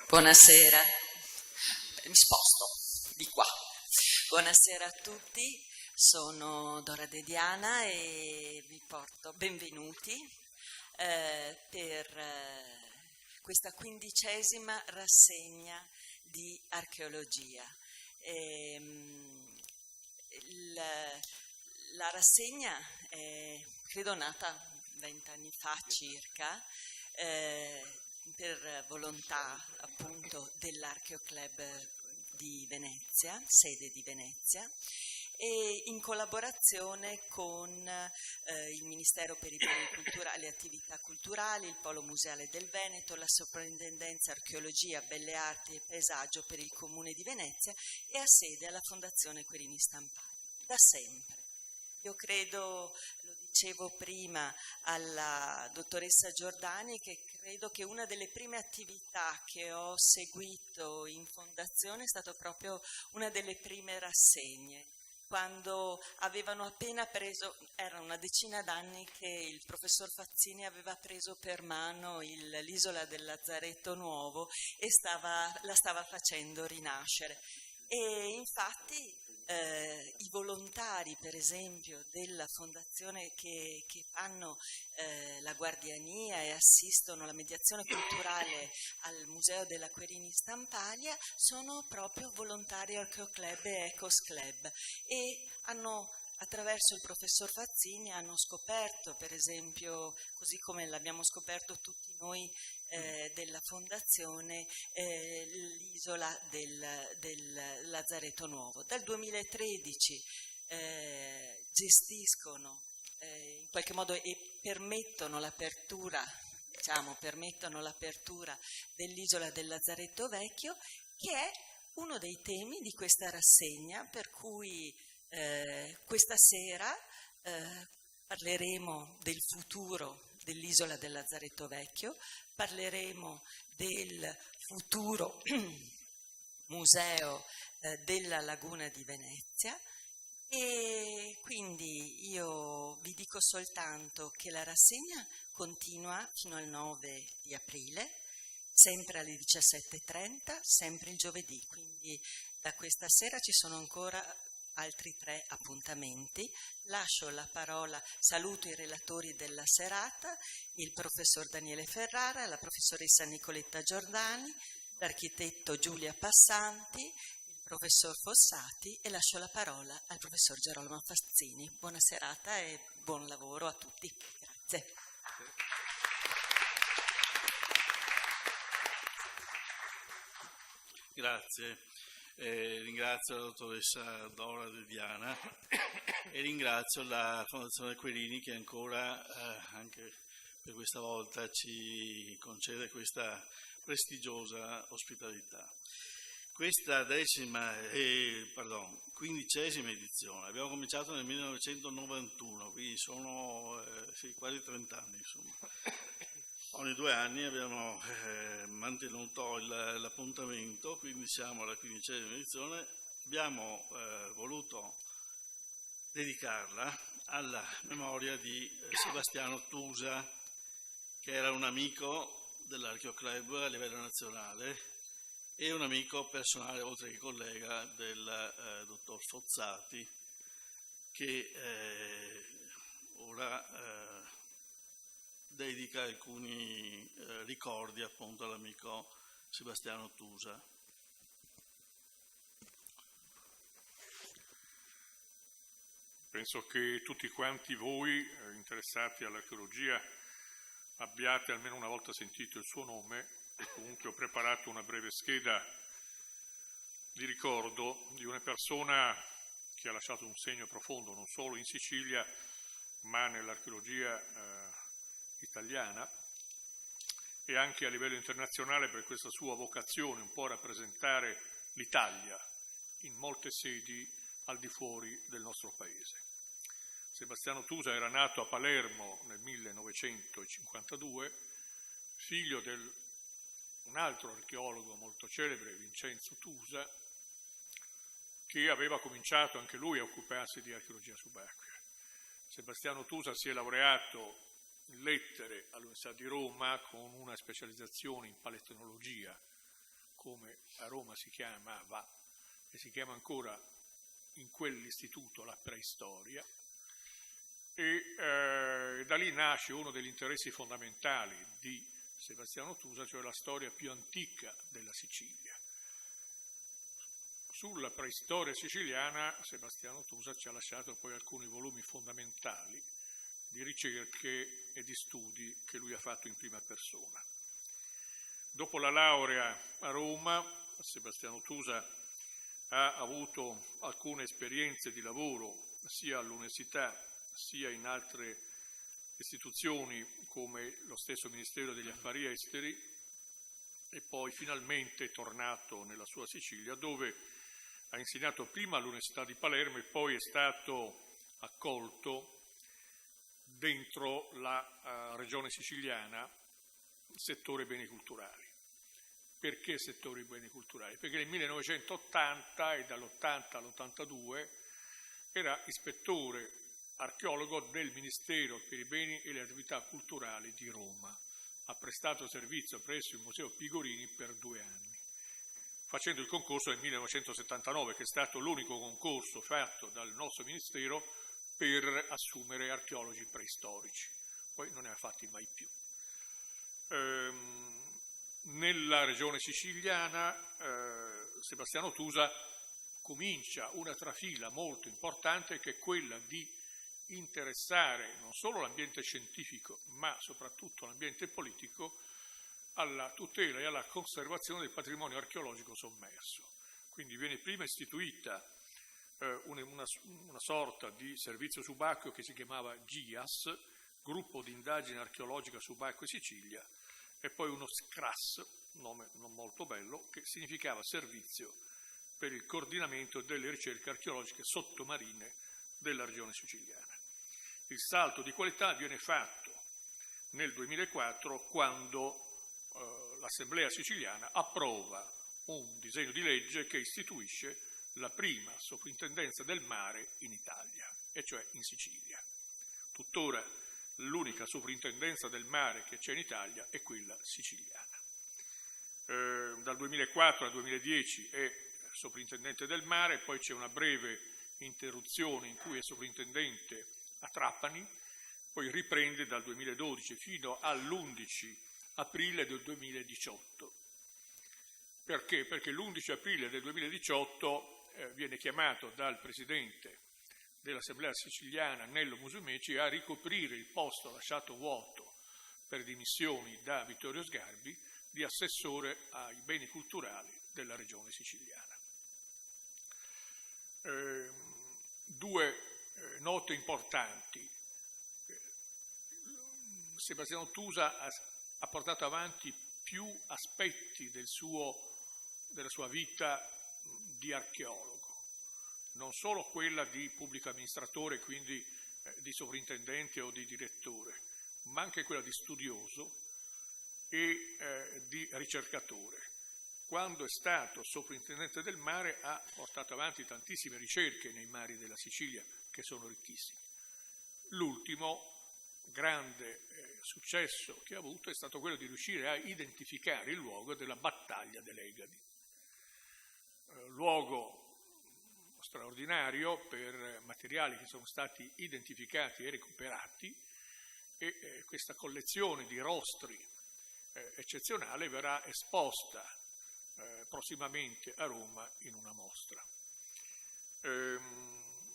Buonasera, mi sposto di qua. Buonasera a tutti, sono Dora De Diana e vi porto benvenuti per questa 15ª rassegna di archeologia. La rassegna è, credo, nata 20 anni fa circa, per volontà appunto dell'Archeoclub di Venezia, sede di Venezia, e in collaborazione con il Ministero per i beni culturali e attività culturali, il Polo Museale del Veneto, la Soprintendenza Archeologia, Belle Arti e Paesaggio per il Comune di Venezia e ha sede alla Fondazione Querini Stampati, da sempre. Io credo, lo dicevo prima alla dottoressa Giordani, che credo che una delle prime attività che ho seguito in fondazione è stata proprio una delle prime rassegne, quando avevano appena preso, era una decina d'anni che il professor Fazzini aveva preso per mano l'isola del Lazzaretto Nuovo e la stava facendo rinascere. E infatti i volontari, per esempio, della fondazione che fanno la guardiania e assistono alla mediazione culturale al Museo della Querini Stampaglia sono proprio volontari Archeoclub e Ecos Club e hanno, attraverso il professor Fazzini, hanno scoperto, per esempio, così come l'abbiamo scoperto tutti noi della fondazione, l'isola del Lazzaretto Nuovo. Dal 2013 gestiscono in qualche modo e permettono l'apertura dell'isola del Lazzaretto Vecchio, che è uno dei temi di questa rassegna, per cui questa sera parleremo del futuro dell'isola del Lazzaretto Vecchio, parleremo del futuro museo della Laguna di Venezia e quindi io vi dico soltanto che la rassegna continua fino al 9 di aprile, sempre alle 17:30, sempre il giovedì, quindi da questa sera ci sono ancora altri 3 appuntamenti. Lascio la parola, saluto i relatori della serata, il professor Daniele Ferrara, la professoressa Nicoletta Giordani, l'architetto Giulia Passanti, il professor Fossati e lascio la parola al professor Gerolamo Fazzini. Buona serata e buon lavoro a tutti. Grazie. Grazie. Ringrazio la dottoressa Dora De Diana e ringrazio la Fondazione Querini che ancora, anche per questa volta, ci concede questa prestigiosa ospitalità. Questa 15ª edizione, abbiamo cominciato nel 1991, quindi sono quasi 30 anni, insomma. Ogni 2 anni abbiamo mantenuto l'appuntamento, quindi siamo alla 15ª edizione. Abbiamo voluto dedicarla alla memoria di Sebastiano Tusa, che era un amico dell'Archeoclub a livello nazionale e un amico personale, oltre che collega, del dottor Fozzati, che ora dedica alcuni ricordi appunto all'amico Sebastiano Tusa. Penso che tutti quanti voi interessati all'archeologia abbiate almeno una volta sentito il suo nome e comunque ho preparato una breve scheda di ricordo di una persona che ha lasciato un segno profondo non solo in Sicilia ma nell'archeologia italiana e anche a livello internazionale per questa sua vocazione un po' a rappresentare l'Italia in molte sedi al di fuori del nostro paese. Sebastiano Tusa era nato a Palermo nel 1952, figlio di un altro archeologo molto celebre, Vincenzo Tusa, che aveva cominciato anche lui a occuparsi di archeologia subacquea. Sebastiano Tusa si è laureato in lettere all'Università di Roma con una specializzazione in paletnologia come a Roma si chiamava e si chiama ancora in quell'istituto la preistoria, e da lì nasce uno degli interessi fondamentali di Sebastiano Tusa, cioè la storia più antica della Sicilia. Sulla preistoria siciliana Sebastiano Tusa ci ha lasciato poi alcuni volumi fondamentali di ricerche e di studi che lui ha fatto in prima persona. Dopo la laurea a Roma, Sebastiano Tusa ha avuto alcune esperienze di lavoro sia all'università sia in altre istituzioni come lo stesso Ministero degli Affari Esteri, e poi finalmente è tornato nella sua Sicilia, dove ha insegnato prima all'Università di Palermo e poi è stato accolto dentro la regione siciliana, settore beni culturali. Perché settore beni culturali? Perché nel 1980 e dall'80 all'82 era ispettore archeologo del Ministero per i beni e le attività culturali di Roma. Ha prestato servizio presso il Museo Pigorini per 2 anni, facendo il concorso nel 1979, che è stato l'unico concorso fatto dal nostro Ministero per assumere archeologi preistorici. Poi non ne ha fatti mai più. Nella regione siciliana Sebastiano Tusa comincia una trafila molto importante, che è quella di interessare non solo l'ambiente scientifico ma soprattutto l'ambiente politico alla tutela e alla conservazione del patrimonio archeologico sommerso. Quindi viene prima istituita una sorta di servizio subacqueo che si chiamava GIAS, Gruppo di Indagine Archeologica Subacquea Sicilia, e poi uno SCRAS, nome non molto bello, che significava Servizio per il coordinamento delle ricerche archeologiche sottomarine della regione siciliana. Il salto di qualità viene fatto nel 2004 quando l'Assemblea siciliana approva un disegno di legge che istituisce la prima soprintendenza del mare in Italia, e cioè in Sicilia. Tuttora l'unica soprintendenza del mare che c'è in Italia è quella siciliana. Dal 2004 al 2010 è soprintendente del mare, poi c'è una breve interruzione in cui è soprintendente a Trapani, poi riprende dal 2012 fino all'11 aprile del 2018. Perché? Perché l'11 aprile del 2018 viene chiamato dal presidente dell'Assemblea siciliana, Nello Musumeci, a ricoprire il posto lasciato vuoto per dimissioni da Vittorio Sgarbi di assessore ai beni culturali della regione siciliana. Due note importanti. Sebastiano Tusa ha portato avanti più aspetti della sua vita di archeologo, non solo quella di pubblico amministratore, quindi di sovrintendente o di direttore, ma anche quella di studioso e di ricercatore. Quando è stato sovrintendente del mare ha portato avanti tantissime ricerche nei mari della Sicilia, che sono ricchissimi. L'ultimo grande successo che ha avuto è stato quello di riuscire a identificare il luogo della battaglia dell'Egadi. Luogo straordinario per materiali che sono stati identificati e recuperati, e questa collezione di rostri eccezionale verrà esposta prossimamente a Roma in una mostra.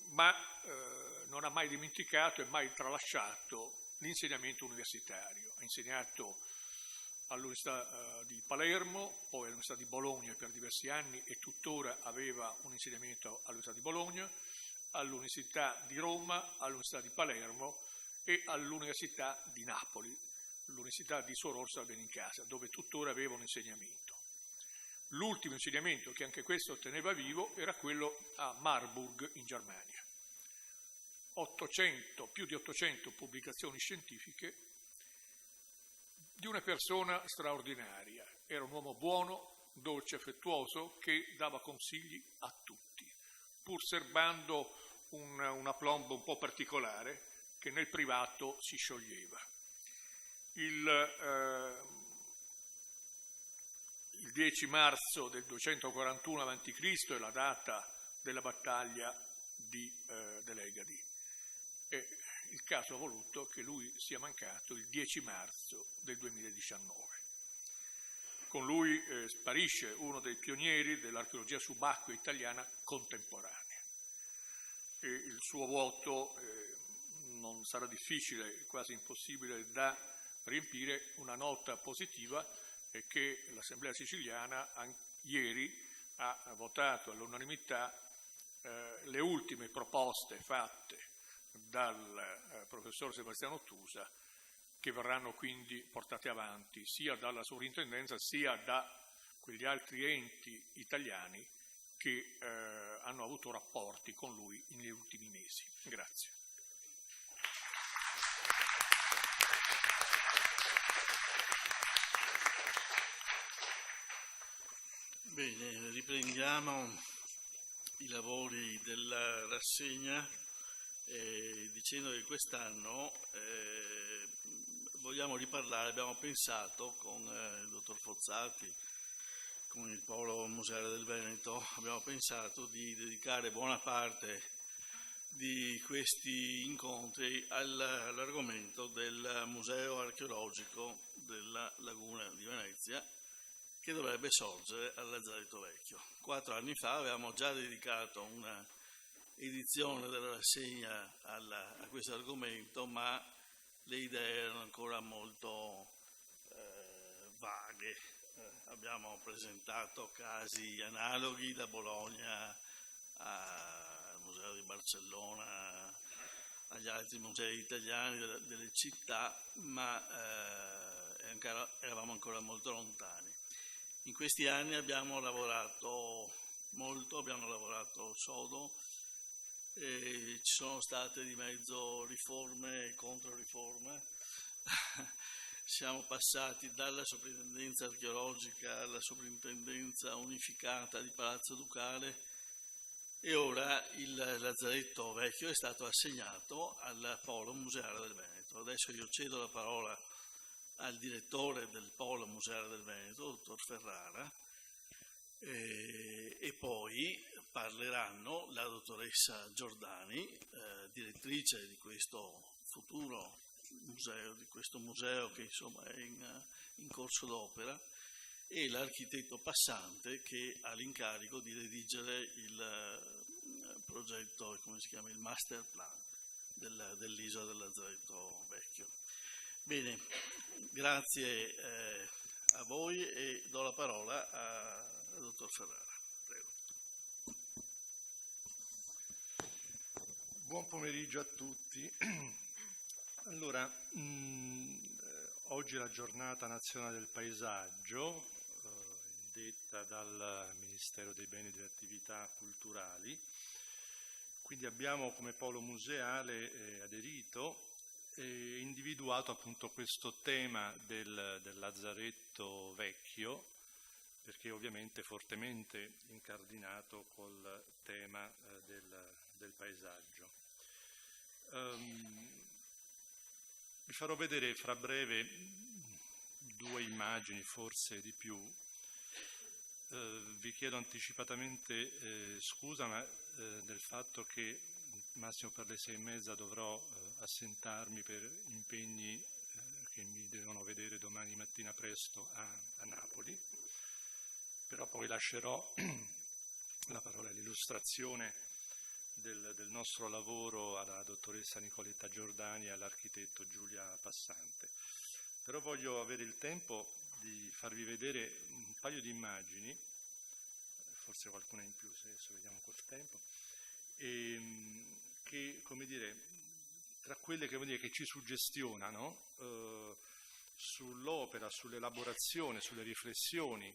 Ma non ha mai dimenticato e mai tralasciato l'insegnamento universitario. Ha insegnato all'Università di Palermo, poi all'Università di Bologna per diversi anni, e tuttora aveva un insegnamento all'Università di Bologna, all'Università di Roma, all'Università di Palermo e all'Università di Napoli, l'Università di Suor Orsola Benincasa, dove tuttora aveva un insegnamento. L'ultimo insegnamento, che anche questo teneva vivo, era quello a Marburg in Germania. Più di 800 pubblicazioni scientifiche di una persona straordinaria. Era un uomo buono, dolce, affettuoso, che dava consigli a tutti, pur serbando un aplomb un po' particolare che nel privato si il 10 marzo del 241 a.C. è la data della battaglia di Delegadi. E il caso ha voluto che lui sia mancato il 10 marzo del 2019. Con lui sparisce uno dei pionieri dell'archeologia subacquea italiana contemporanea. E il suo vuoto non sarà difficile, quasi impossibile da riempire. Una nota positiva è che l'Assemblea siciliana ieri ha votato all'unanimità le ultime proposte fatte dal professor Sebastiano Ottusa, che verranno quindi portate avanti sia dalla sovrintendenza sia da quegli altri enti italiani che hanno avuto rapporti con lui negli ultimi mesi. Grazie. Bene, riprendiamo i lavori della rassegna dicendo che quest'anno vogliamo riparlare, abbiamo pensato con il dottor Fozzati, con il Polo Museale del Veneto, abbiamo pensato di dedicare buona parte di questi incontri all'argomento del Museo Archeologico della Laguna di Venezia, che dovrebbe sorgere al Lazzaretto Vecchio. 4 anni fa avevamo già dedicato una edizione della rassegna a questo argomento, ma le idee erano ancora molto vaghe. Abbiamo presentato casi analoghi da Bologna al Museo di Barcellona, agli altri musei italiani delle città, ma eravamo ancora molto lontani. In questi anni abbiamo lavorato molto, abbiamo lavorato sodo, ci sono state di mezzo riforme e controriforme. Siamo passati dalla soprintendenza archeologica alla soprintendenza unificata di Palazzo Ducale e ora il Lazzaretto Vecchio è stato assegnato al Polo Museale del Veneto. Adesso io cedo la parola al direttore del Polo Museale del Veneto, dottor Ferrara, e poi parleranno la dottoressa Giordani, direttrice di questo futuro museo, di questo museo che insomma è in corso d'opera, e l'architetto Passante, che ha l'incarico di redigere il progetto, come si chiama, il master plan dell'isola del Lazzaretto Vecchio. Bene, grazie a voi e do la parola al dottor Ferrara. Prego. Buon pomeriggio a tutti. Allora, oggi è la giornata nazionale del paesaggio, detta dal Ministero dei Beni e delle Attività Culturali. Quindi abbiamo come polo museale aderito e individuato appunto questo tema del Lazzaretto Vecchio, perché ovviamente fortemente incardinato col tema del paesaggio. Vi farò vedere fra breve 2 immagini, forse di più. Vi chiedo anticipatamente scusa del fatto che massimo per le 6:30 dovrò assentarmi per impegni che mi devono vedere domani mattina presto a Napoli, però poi lascerò la parola all'illustrazione del nostro lavoro alla dottoressa Nicoletta Giordani e all'architetto Giulia Passante. Però voglio avere il tempo di farvi vedere un paio di immagini, forse qualcuna in più, se adesso vediamo col tempo, che, come dire, tra quelle che ci suggestionano sull'opera, sull'elaborazione, sulle riflessioni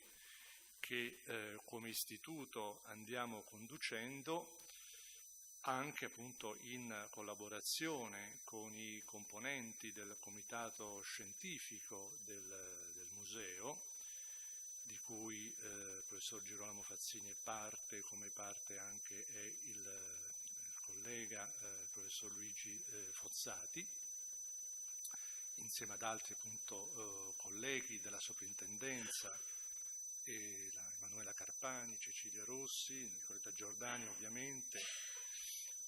che come istituto andiamo conducendo, anche appunto in collaborazione con i componenti del comitato scientifico del museo, di cui il professor Girolamo Fazzini è parte, come parte anche è il collega professor Luigi Fozzati, insieme ad altri appunto colleghi della soprintendenza e la Emanuela Carpani, Cecilia Rossi, Nicoletta Giordani ovviamente,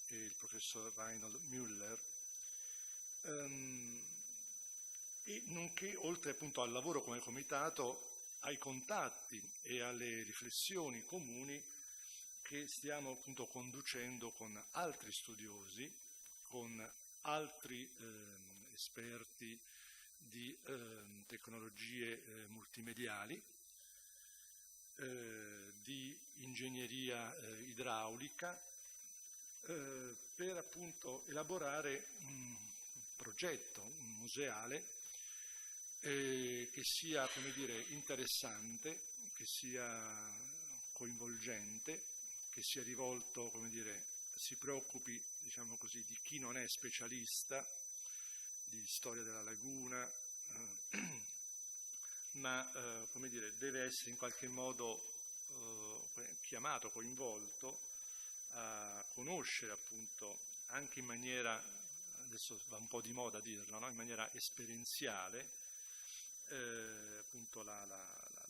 e il professor Reinhold Müller, e nonché, oltre appunto al lavoro come comitato, ai contatti e alle riflessioni comuni che stiamo appunto conducendo con altri studiosi, con altri esperti di tecnologie multimediali, di ingegneria idraulica, per appunto elaborare un progetto, un museale che sia, come dire, interessante, che sia coinvolgente, che sia rivolto, come dire, si preoccupi, diciamo così, di chi non è specialista di storia della laguna, ma come dire, deve essere in qualche modo chiamato, coinvolto a conoscere appunto anche in maniera, adesso va un po' di moda dirlo, no? In maniera esperienziale appunto la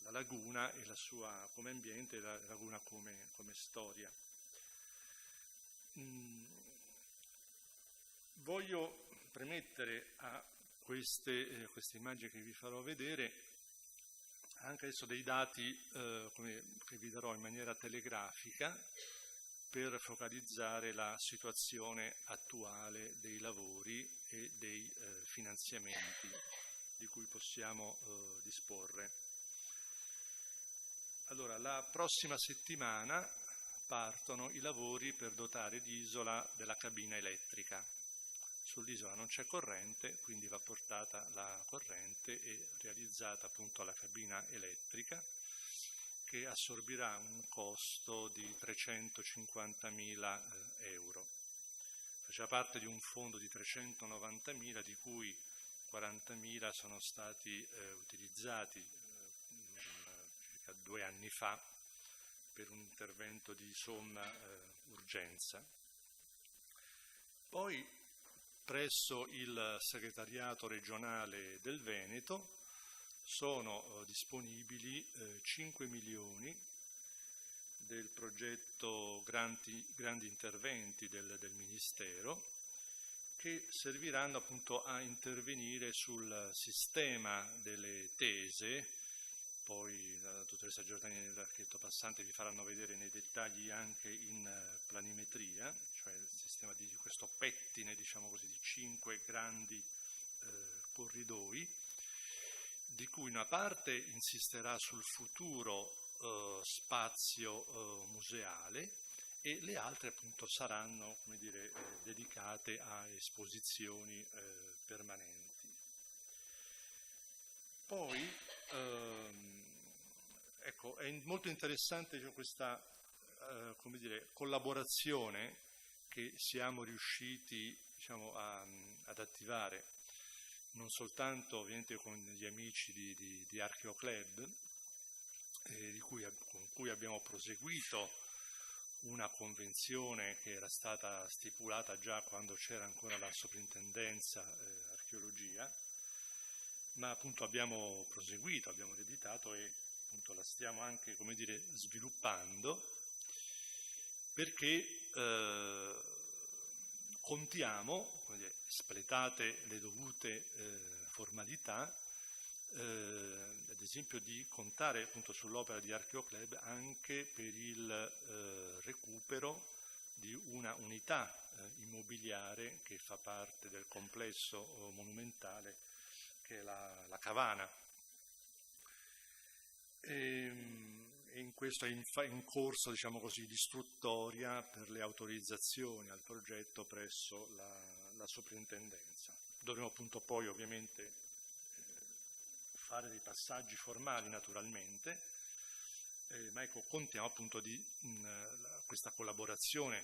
laguna e la sua come ambiente e la laguna come storia. Voglio premettere a queste immagini che vi farò vedere anche adesso dei dati che vi darò in maniera telegrafica per focalizzare la situazione attuale dei lavori e dei finanziamenti di cui possiamo disporre. Allora, la prossima settimana partono i lavori per dotare l'isola della cabina elettrica. Sull'isola non c'è corrente, quindi va portata la corrente e realizzata appunto la cabina elettrica, che assorbirà un costo di 350.000 euro. Faceva parte di un fondo di 390.000, di cui 40.000 sono stati utilizzati circa 2 anni fa per un intervento di somma urgenza. Poi presso il segretariato regionale del Veneto sono disponibili 5 milioni del progetto grandi interventi del Ministero, che serviranno appunto a intervenire sul sistema delle tese. Poi la dottoressa Giordani e l'architetto Passante vi faranno vedere nei dettagli anche in planimetria, cioè il sistema di questo pettine, diciamo così, di 5 grandi corridoi, di cui una parte insisterà sul futuro spazio museale e le altre appunto saranno, come dire, dedicate a esposizioni permanenti. Poi ecco, è molto interessante questa come dire, collaborazione che siamo riusciti, diciamo, ad attivare, non soltanto ovviamente con gli amici di Archeo Club, con cui abbiamo proseguito una convenzione che era stata stipulata già quando c'era ancora la soprintendenza archeologia, ma appunto abbiamo proseguito, abbiamo ereditato e appunto la stiamo anche, come dire, sviluppando, perché contiamo, come dire, espletate le dovute formalità, ad esempio di contare appunto sull'opera di Archeo Club anche per il recupero di una unità immobiliare che fa parte del complesso monumentale, che è la Cavana. E in questo è in corso, diciamo così, l'istruttoria per le autorizzazioni al progetto presso la soprintendenza. Dovremo appunto poi ovviamente fare dei passaggi formali naturalmente, ma ecco, contiamo appunto di questa collaborazione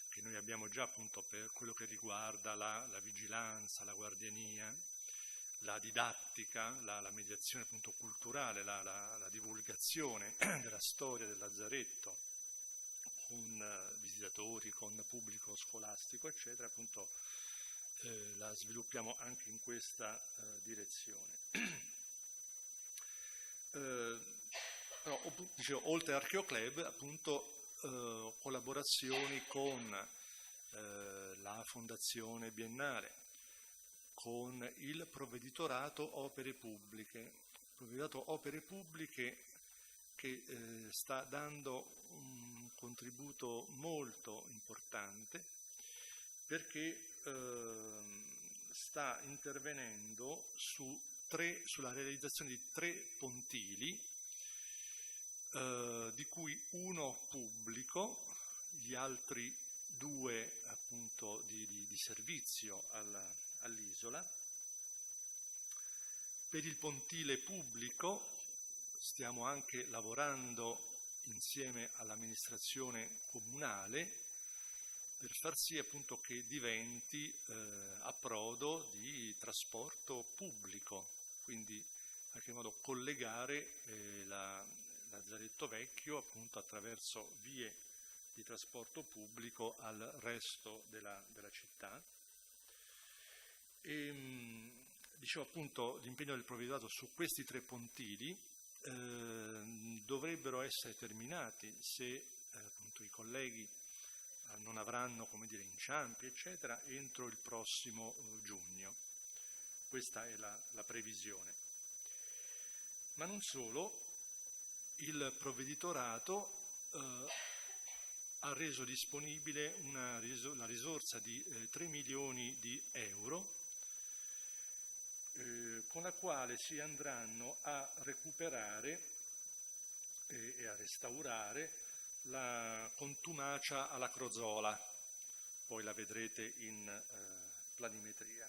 che noi abbiamo già appunto per quello che riguarda la vigilanza, la guardiania, la didattica, la mediazione appunto culturale, la divulgazione della storia del Lazzaretto con visitatori, con pubblico scolastico, eccetera, appunto la sviluppiamo anche in questa direzione. dicevo, oltre all'Archeoclub, appunto collaborazioni con la Fondazione Biennale, con il Provveditorato Opere Pubbliche. Provveditorato Opere Pubbliche che sta dando un contributo molto importante perché sta intervenendo sulla realizzazione di 3 pontili, di cui uno pubblico, gli altri 2 appunto di servizio all'isola. Per il pontile pubblico stiamo anche lavorando insieme all'amministrazione comunale per far sì appunto che diventi approdo di trasporto pubblico, quindi in qualche modo collegare Lazzaretto Vecchio appunto attraverso vie di trasporto pubblico al resto della città. Dicevo appunto l'impegno del provveditorato su questi 3 pontili dovrebbero essere terminati se appunto i colleghi non avranno, come dire, inciampi eccetera entro il prossimo giugno. Questa è la previsione. Ma non solo, il provveditorato ha reso disponibile la risorsa di 3 milioni di euro con la quale si andranno a recuperare e a restaurare la contumacia alla Crozola, poi la vedrete in planimetria.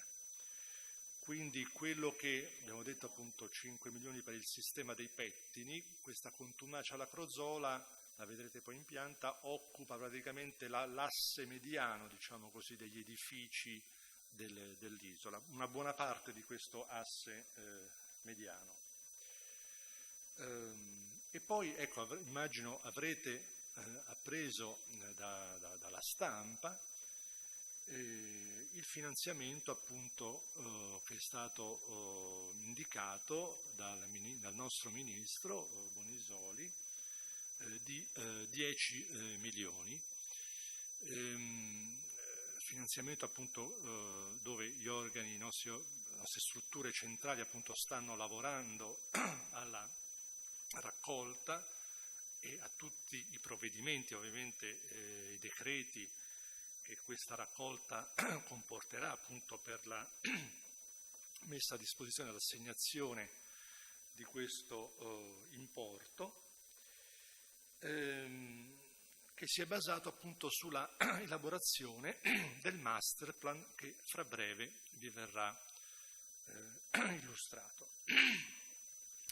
Quindi quello che abbiamo detto appunto 5 milioni per il sistema dei pettini, questa contumacia alla Crozola, la vedrete poi in pianta, occupa praticamente l'asse mediano, diciamo così, degli edifici dell'isola, una buona parte di questo asse mediano. E poi, ecco, immagino avrete appreso dalla stampa il finanziamento appunto che è stato indicato dal nostro ministro Bonisoli di 10 milioni. Finanziamento appunto dove gli organi, le nostre strutture centrali appunto stanno lavorando alla raccolta e a tutti i provvedimenti, ovviamente i decreti che questa raccolta comporterà appunto per la messa a disposizione e l'assegnazione di questo importo, che si è basato appunto sulla elaborazione del master plan che fra breve vi verrà illustrato.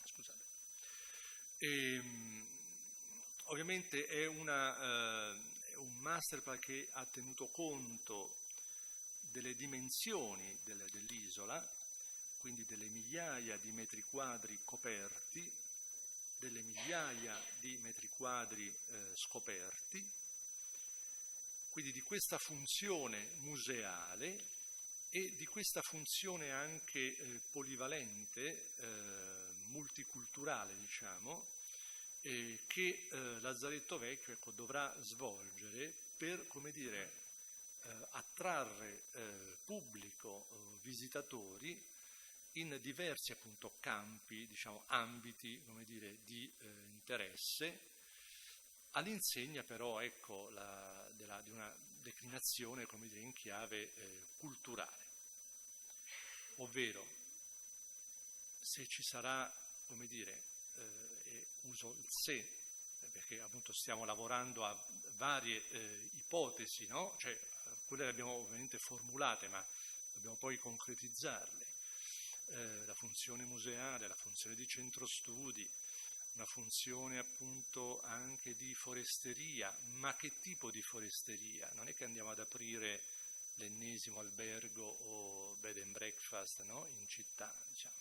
Scusate. Ovviamente è un master plan che ha tenuto conto delle dimensioni dell'isola, quindi delle migliaia di metri quadri coperti, delle migliaia di metri quadri scoperti, quindi di questa funzione museale e di questa funzione anche polivalente, multiculturale, diciamo, che Lazzaretto Vecchio, ecco, dovrà svolgere per, come dire, attrarre pubblico, visitatori in diversi appunto campi, diciamo ambiti, come dire, di interesse, all'insegna però, ecco, di una declinazione, come dire, in chiave culturale. Ovvero, se ci sarà, come dire, uso il se, perché appunto stiamo lavorando a varie ipotesi, no? Cioè, quelle le abbiamo ovviamente formulate, ma dobbiamo poi concretizzarle. La funzione museale, la funzione di centro studi, una funzione appunto anche di foresteria, ma che tipo di foresteria? Non è che andiamo ad aprire l'ennesimo albergo o bed and breakfast, no? In città, diciamo.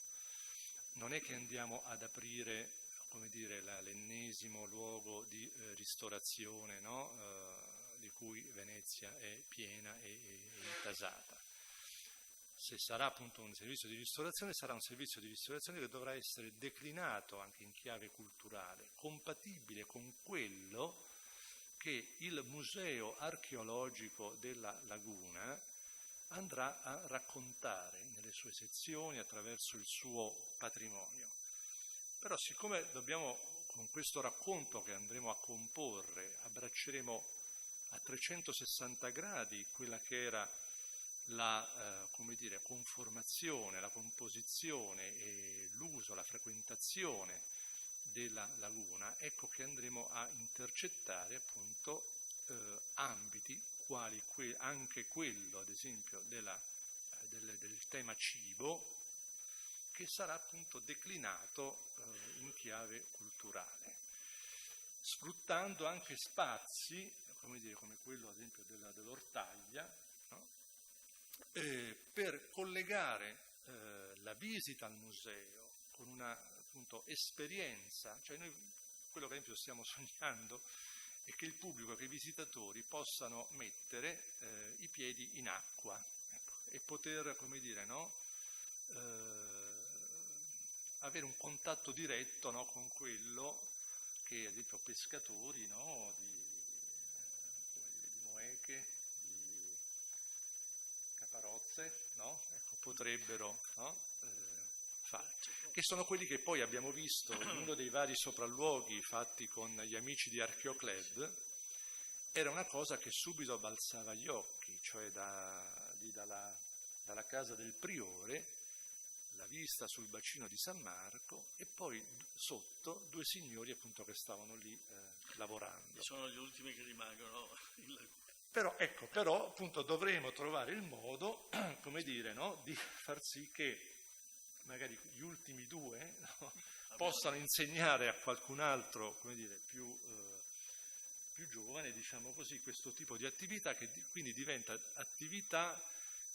Non è che andiamo ad aprire, come dire, l'ennesimo luogo di ristorazione, no? Di cui Venezia è piena e intasata. se sarà appunto un servizio di ristorazione, sarà un servizio di ristorazione che dovrà essere declinato anche in chiave culturale, compatibile con quello che il museo archeologico della laguna andrà a raccontare nelle sue sezioni attraverso il suo patrimonio. Però siccome dobbiamo, con questo racconto che andremo a comporre, abbracceremo a 360 gradi quella che era la conformazione, la composizione e l'uso, la frequentazione della laguna, ecco che andremo a intercettare appunto ambiti quali anche quello, ad esempio, del tema cibo, che sarà appunto declinato in chiave culturale, sfruttando anche spazi, come quello ad esempio dell'ortaglia, no? Per collegare la visita al museo con una appunto esperienza, cioè noi quello che ad esempio stiamo sognando è che il pubblico, che i visitatori possano mettere i piedi in acqua, ecco, e poter, avere un contatto diretto, no, con quello che ad esempio pescatori, no, di moeche, di caparozze, no, ecco, potrebbero, no, fare, che sono quelli che poi abbiamo visto in uno dei vari sopralluoghi fatti con gli amici di Archeoclub. Era una cosa che subito balzava agli occhi, cioè dalla casa del priore, la vista sul bacino di San Marco e poi sotto due signori appunto che stavano lì lavorando. Sono gli ultimi che rimangono in laguna. Però appunto dovremo trovare il modo, no, di far sì che magari gli ultimi due, no, possano insegnare a qualcun altro, più giovane, diciamo così, questo tipo di attività, che quindi diventa attività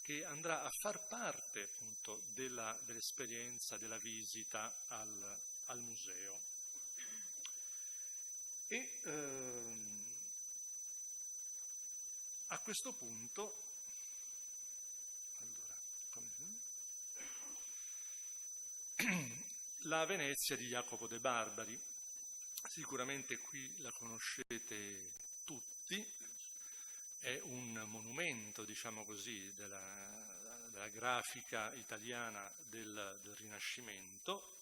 che andrà a far parte appunto dell'esperienza, della visita al museo. E a questo punto, la Venezia di Jacopo de Barbari, sicuramente qui la conoscete tutti, è un monumento, diciamo così, della grafica italiana del Rinascimento.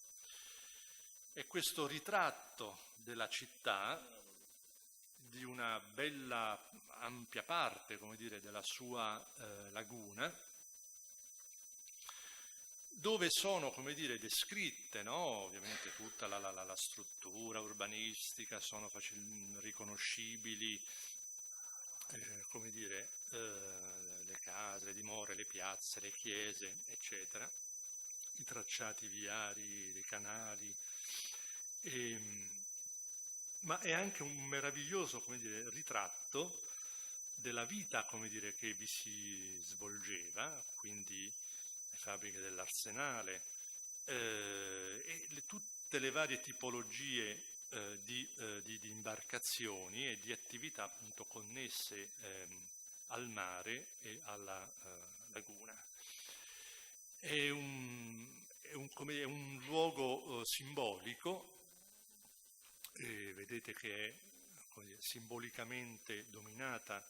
È questo ritratto della città, di una bella ampia parte, della sua laguna, dove sono, descritte, no? Ovviamente tutta la struttura urbanistica, sono riconoscibili, le case, le dimore, le piazze, le chiese, eccetera, i tracciati viari, i canali, ma è anche un meraviglioso, ritratto della vita, che vi si svolgeva, quindi le fabbriche dell'Arsenale e tutte le varie tipologie di imbarcazioni e di attività appunto connesse al mare e alla laguna. È un luogo simbolico, vedete che è simbolicamente dominata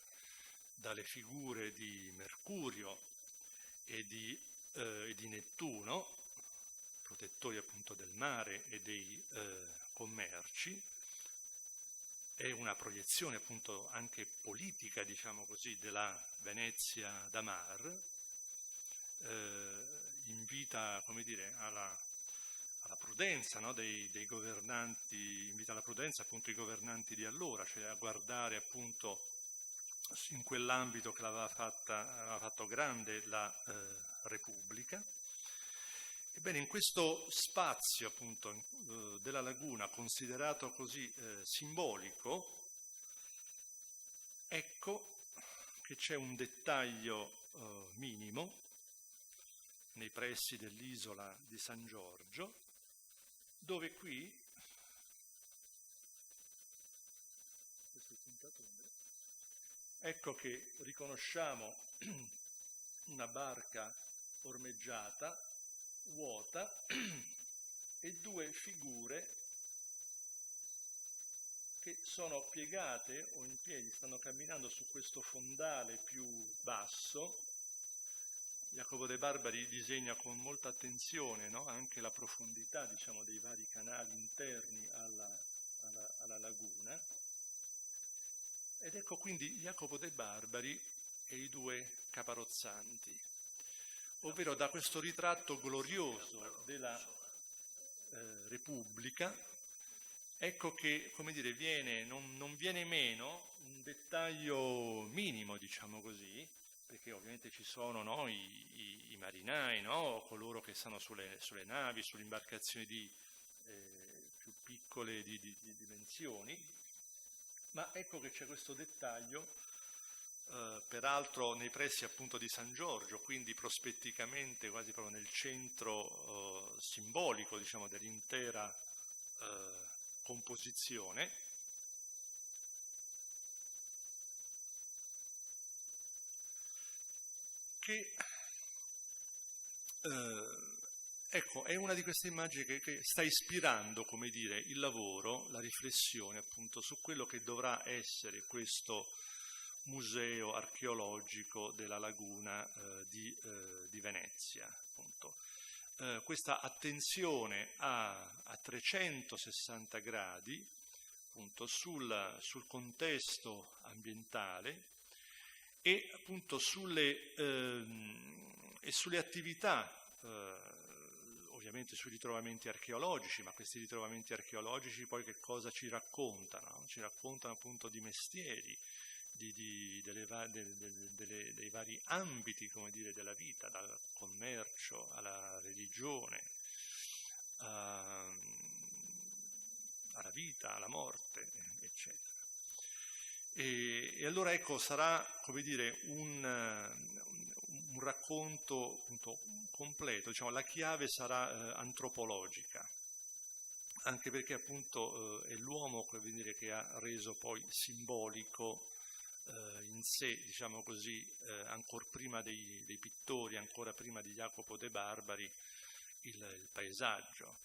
dalle figure di Mercurio e di Nettuno, protettori appunto del mare e dei commerci. È una proiezione appunto anche politica, diciamo così, della Venezia da mar, invita, alla prudenza, no, dei governanti, invita alla prudenza appunto i governanti di allora, cioè a guardare appunto in quell'ambito che aveva fatto grande la Repubblica. Ebbene, in questo spazio appunto della laguna, considerato così simbolico, ecco che c'è un dettaglio minimo nei pressi dell'isola di San Giorgio, dove qui ecco che riconosciamo una barca ormeggiata, vuota, e due figure che sono piegate o in piedi, stanno camminando su questo fondale più basso. Jacopo de Barbari disegna con molta attenzione, no? Anche la profondità, diciamo, dei vari canali interni alla laguna. Ed ecco quindi Jacopo de Barbari e i due caparozzanti, ovvero da questo ritratto glorioso della Repubblica, ecco che, come dire, non viene meno un dettaglio minimo, diciamo così, perché ovviamente ci sono, no, i marinai, no, coloro che stanno sulle navi, sulle imbarcazioni più piccole di dimensioni, ma ecco che c'è questo dettaglio, peraltro nei pressi appunto di San Giorgio, quindi prospetticamente quasi proprio nel centro simbolico, diciamo, dell'intera composizione, che ecco, è una di queste immagini che sta ispirando, come dire, il lavoro, la riflessione appunto su quello che dovrà essere questo museo archeologico della laguna di Venezia, appunto. Questa attenzione a 360 gradi appunto sul contesto ambientale e appunto sulle attività, ovviamente sui ritrovamenti archeologici, ma questi ritrovamenti archeologici poi che cosa ci raccontano? Ci raccontano appunto di mestieri, dei vari ambiti, come dire, della vita, dal commercio alla religione, alla vita, alla morte, eccetera. E allora ecco, sarà, come dire, un racconto appunto completo, diciamo, la chiave sarà antropologica, anche perché appunto è l'uomo, come dire, che ha reso poi simbolico in sé, diciamo così, ancora prima dei pittori, ancora prima di Jacopo de Barbari, il paesaggio,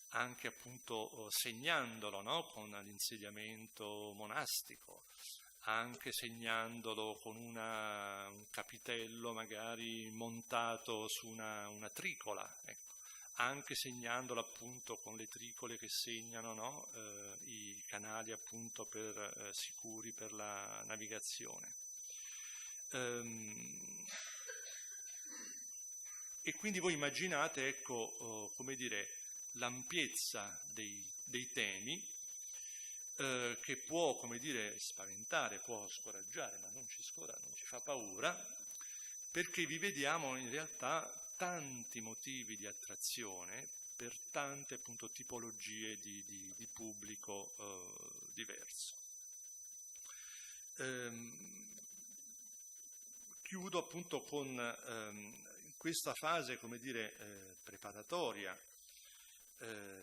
anche appunto segnandolo, no? Con l'insediamento monastico, anche segnandolo con un capitello magari montato su una tricola, ecco. Anche segnandolo appunto con le tricole che segnano, no? I canali appunto sicuri per la navigazione. E quindi voi immaginate, ecco, come dire, l'ampiezza dei temi che può, come dire, spaventare, può scoraggiare, ma non ci fa paura, perché vi vediamo in realtà tanti motivi di attrazione per tante appunto tipologie di pubblico diverso. Chiudo appunto con questa fase, come dire, preparatoria,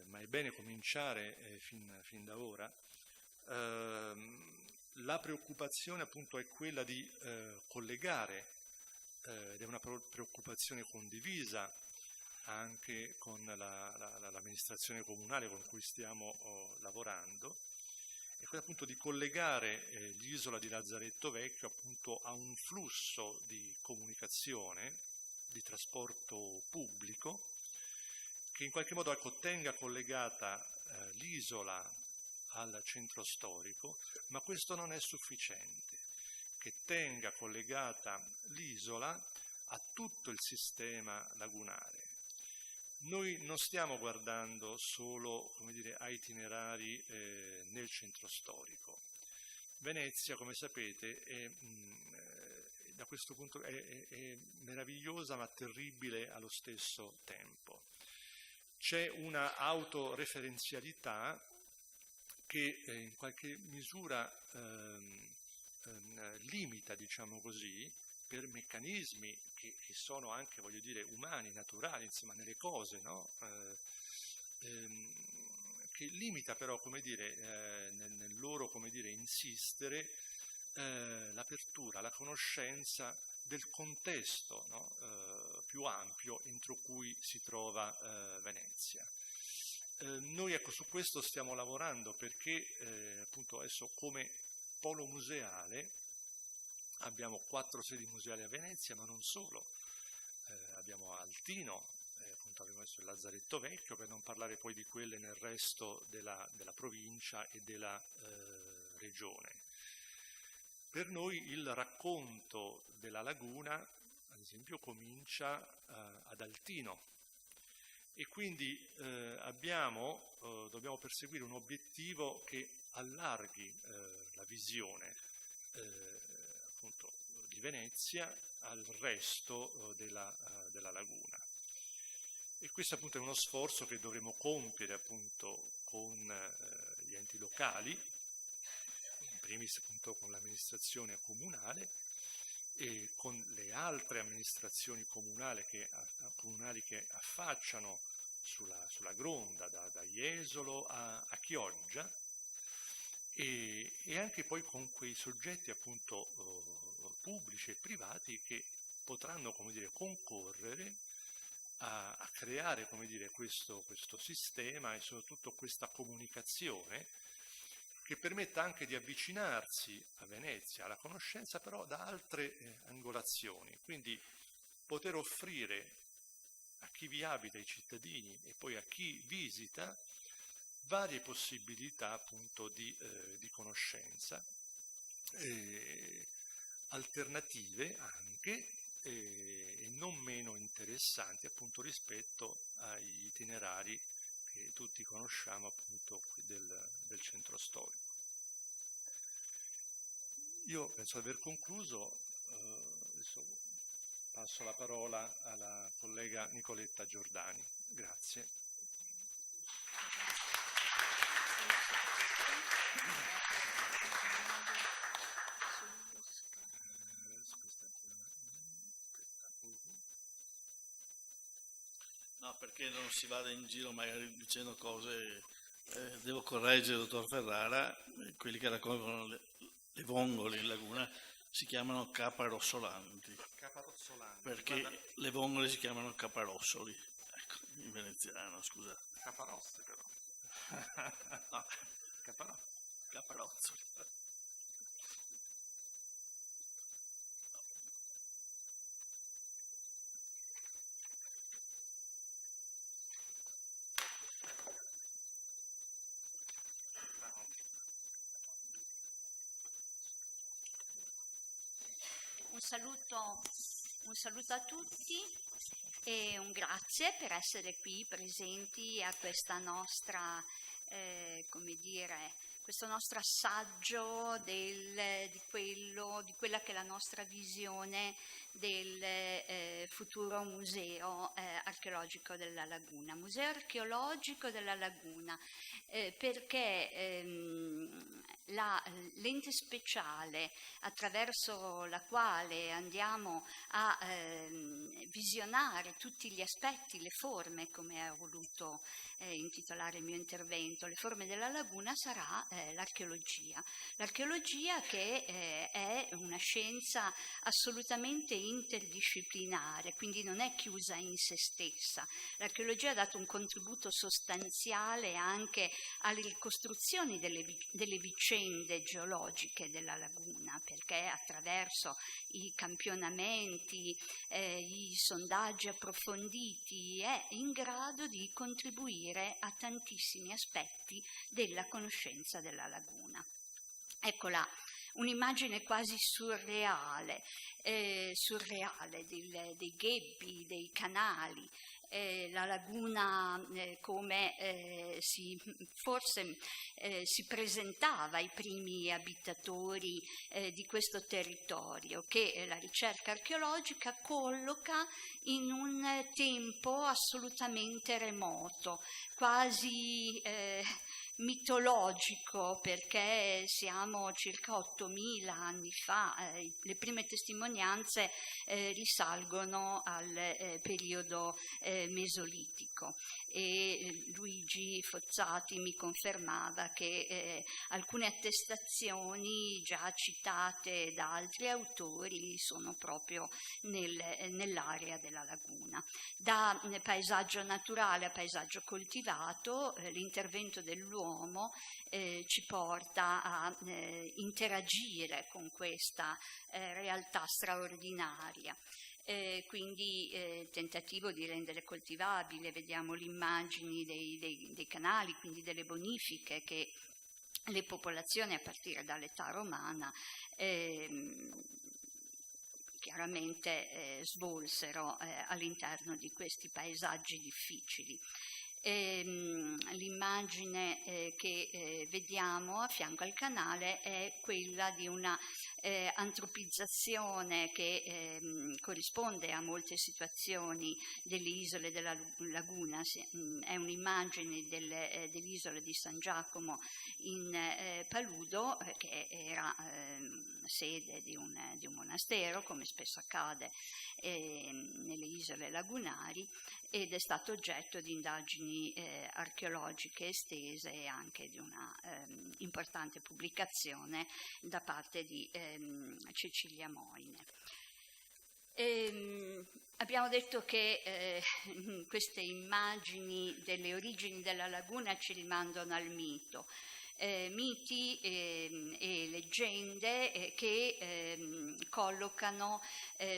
ma è bene cominciare fin da ora. La preoccupazione appunto è quella di collegare, ed è una preoccupazione condivisa anche con l'amministrazione comunale con cui stiamo lavorando, è quella appunto di collegare l'isola di Lazzaretto Vecchio appunto a un flusso di comunicazione, di trasporto pubblico, che in qualche modo, ecco, tenga collegata l'isola al centro storico, ma questo non è sufficiente, che tenga collegata l'isola a tutto il sistema lagunare. Noi non stiamo guardando solo, come dire, a itinerari nel centro storico. Venezia, come sapete, da questo punto è meravigliosa ma terribile allo stesso tempo. C'è una autoreferenzialità che in qualche misura limita, diciamo così, per meccanismi che sono anche, voglio dire, umani, naturali, insomma, nelle cose, no? Che limita però, come dire, nel loro, come dire, insistere, l'apertura, la conoscenza del contesto, no? più ampio entro cui si trova Venezia. Noi ecco, su questo stiamo lavorando perché appunto adesso come polo museale abbiamo 4 sedi museali a Venezia, ma non solo, abbiamo Altino, appunto abbiamo messo il Lazzaretto Vecchio, per non parlare poi di quelle nel resto della provincia e della regione. Per noi il racconto della laguna, ad esempio, comincia ad Altino e quindi dobbiamo perseguire un obiettivo che allarghi la visione appunto di Venezia al resto della laguna. E questo appunto è uno sforzo che dovremo compiere appunto con gli enti locali, in primis appunto con l'amministrazione comunale e con le altre amministrazioni comunali che affacciano sulla Gronda, da Jesolo a Chioggia, e anche poi con quei soggetti appunto pubblici e privati che potranno, come dire, concorrere a creare, come dire, questo sistema e soprattutto questa comunicazione che permetta anche di avvicinarsi a Venezia, alla conoscenza però da altre angolazioni, quindi poter offrire a chi vi abita, ai cittadini e poi a chi visita varie possibilità appunto di conoscenza, alternative anche e non meno interessanti appunto rispetto agli itinerari che tutti conosciamo appunto del centro storico. Io penso di aver concluso, adesso passo la parola alla collega Nicoletta Giordani. Grazie. No, perché non si vada in giro magari dicendo cose, devo correggere il dottor Ferrara, quelli che raccolgono le vongole in laguna si chiamano caparossolanti, perché le vongole si chiamano caparossoli, ecco, in veneziano, scusate. Caparosse però. No, caparozzoli. Un saluto a tutti e un grazie per essere qui presenti a questa nostra, questo nostro assaggio di quella che è la nostra visione del futuro museo archeologico della laguna. Museo archeologico della laguna, perché l'ente speciale attraverso la quale andiamo a visionare tutti gli aspetti, le forme, come ho voluto intitolare il mio intervento, le forme della laguna, sarà l'archeologia. L'archeologia che è una scienza assolutamente interdisciplinare, quindi non è chiusa in se stessa. L'archeologia ha dato un contributo sostanziale anche alle ricostruzioni delle vicende geologiche della laguna, perché attraverso i campionamenti, i sondaggi approfonditi è in grado di contribuire a tantissimi aspetti della conoscenza della laguna. Eccola, un'immagine quasi surreale dei ghebi, dei canali, la laguna come forse si presentava ai primi abitatori di questo territorio, che la ricerca archeologica colloca in un tempo assolutamente remoto, quasi mitologico, perché siamo circa 8.000 anni fa, le prime testimonianze risalgono al periodo mesolitico. Omerico, e Luigi Fozzati mi confermava che alcune attestazioni già citate da altri autori sono proprio nell'area della laguna. Da paesaggio naturale a paesaggio coltivato, l'intervento dell'uomo ci porta a interagire con questa realtà straordinaria. Quindi tentativo di rendere coltivabile, vediamo le immagini dei canali, quindi delle bonifiche che le popolazioni a partire dall'età romana chiaramente svolsero all'interno di questi paesaggi difficili. L'immagine che vediamo a fianco al canale è quella di una antropizzazione che corrisponde a molte situazioni delle isole della laguna. È un'immagine dell'isola di San Giacomo in Paludo, che era sede di un monastero, come spesso accade nelle isole lagunari, ed è stato oggetto di indagini archeologiche estese e anche di una importante pubblicazione da parte di Cecilia Moine. Abbiamo detto che queste immagini delle origini della laguna ci rimandano al mito. Miti e leggende che collocano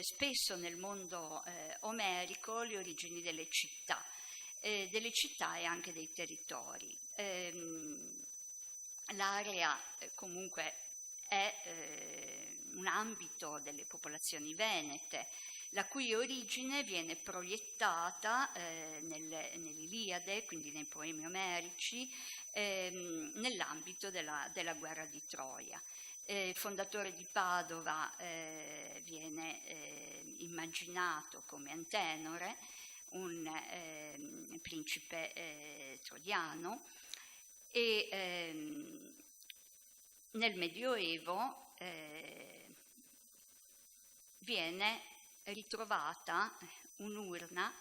spesso nel mondo omerico le origini delle città e anche dei territori. L'area comunque è un ambito delle popolazioni venete, la cui origine viene proiettata nell'Iliade, quindi nei poemi omerici, nell'ambito della guerra di Troia. Il fondatore di Padova viene immaginato come Antenore, un principe troiano, e nel Medioevo viene ritrovata un'urna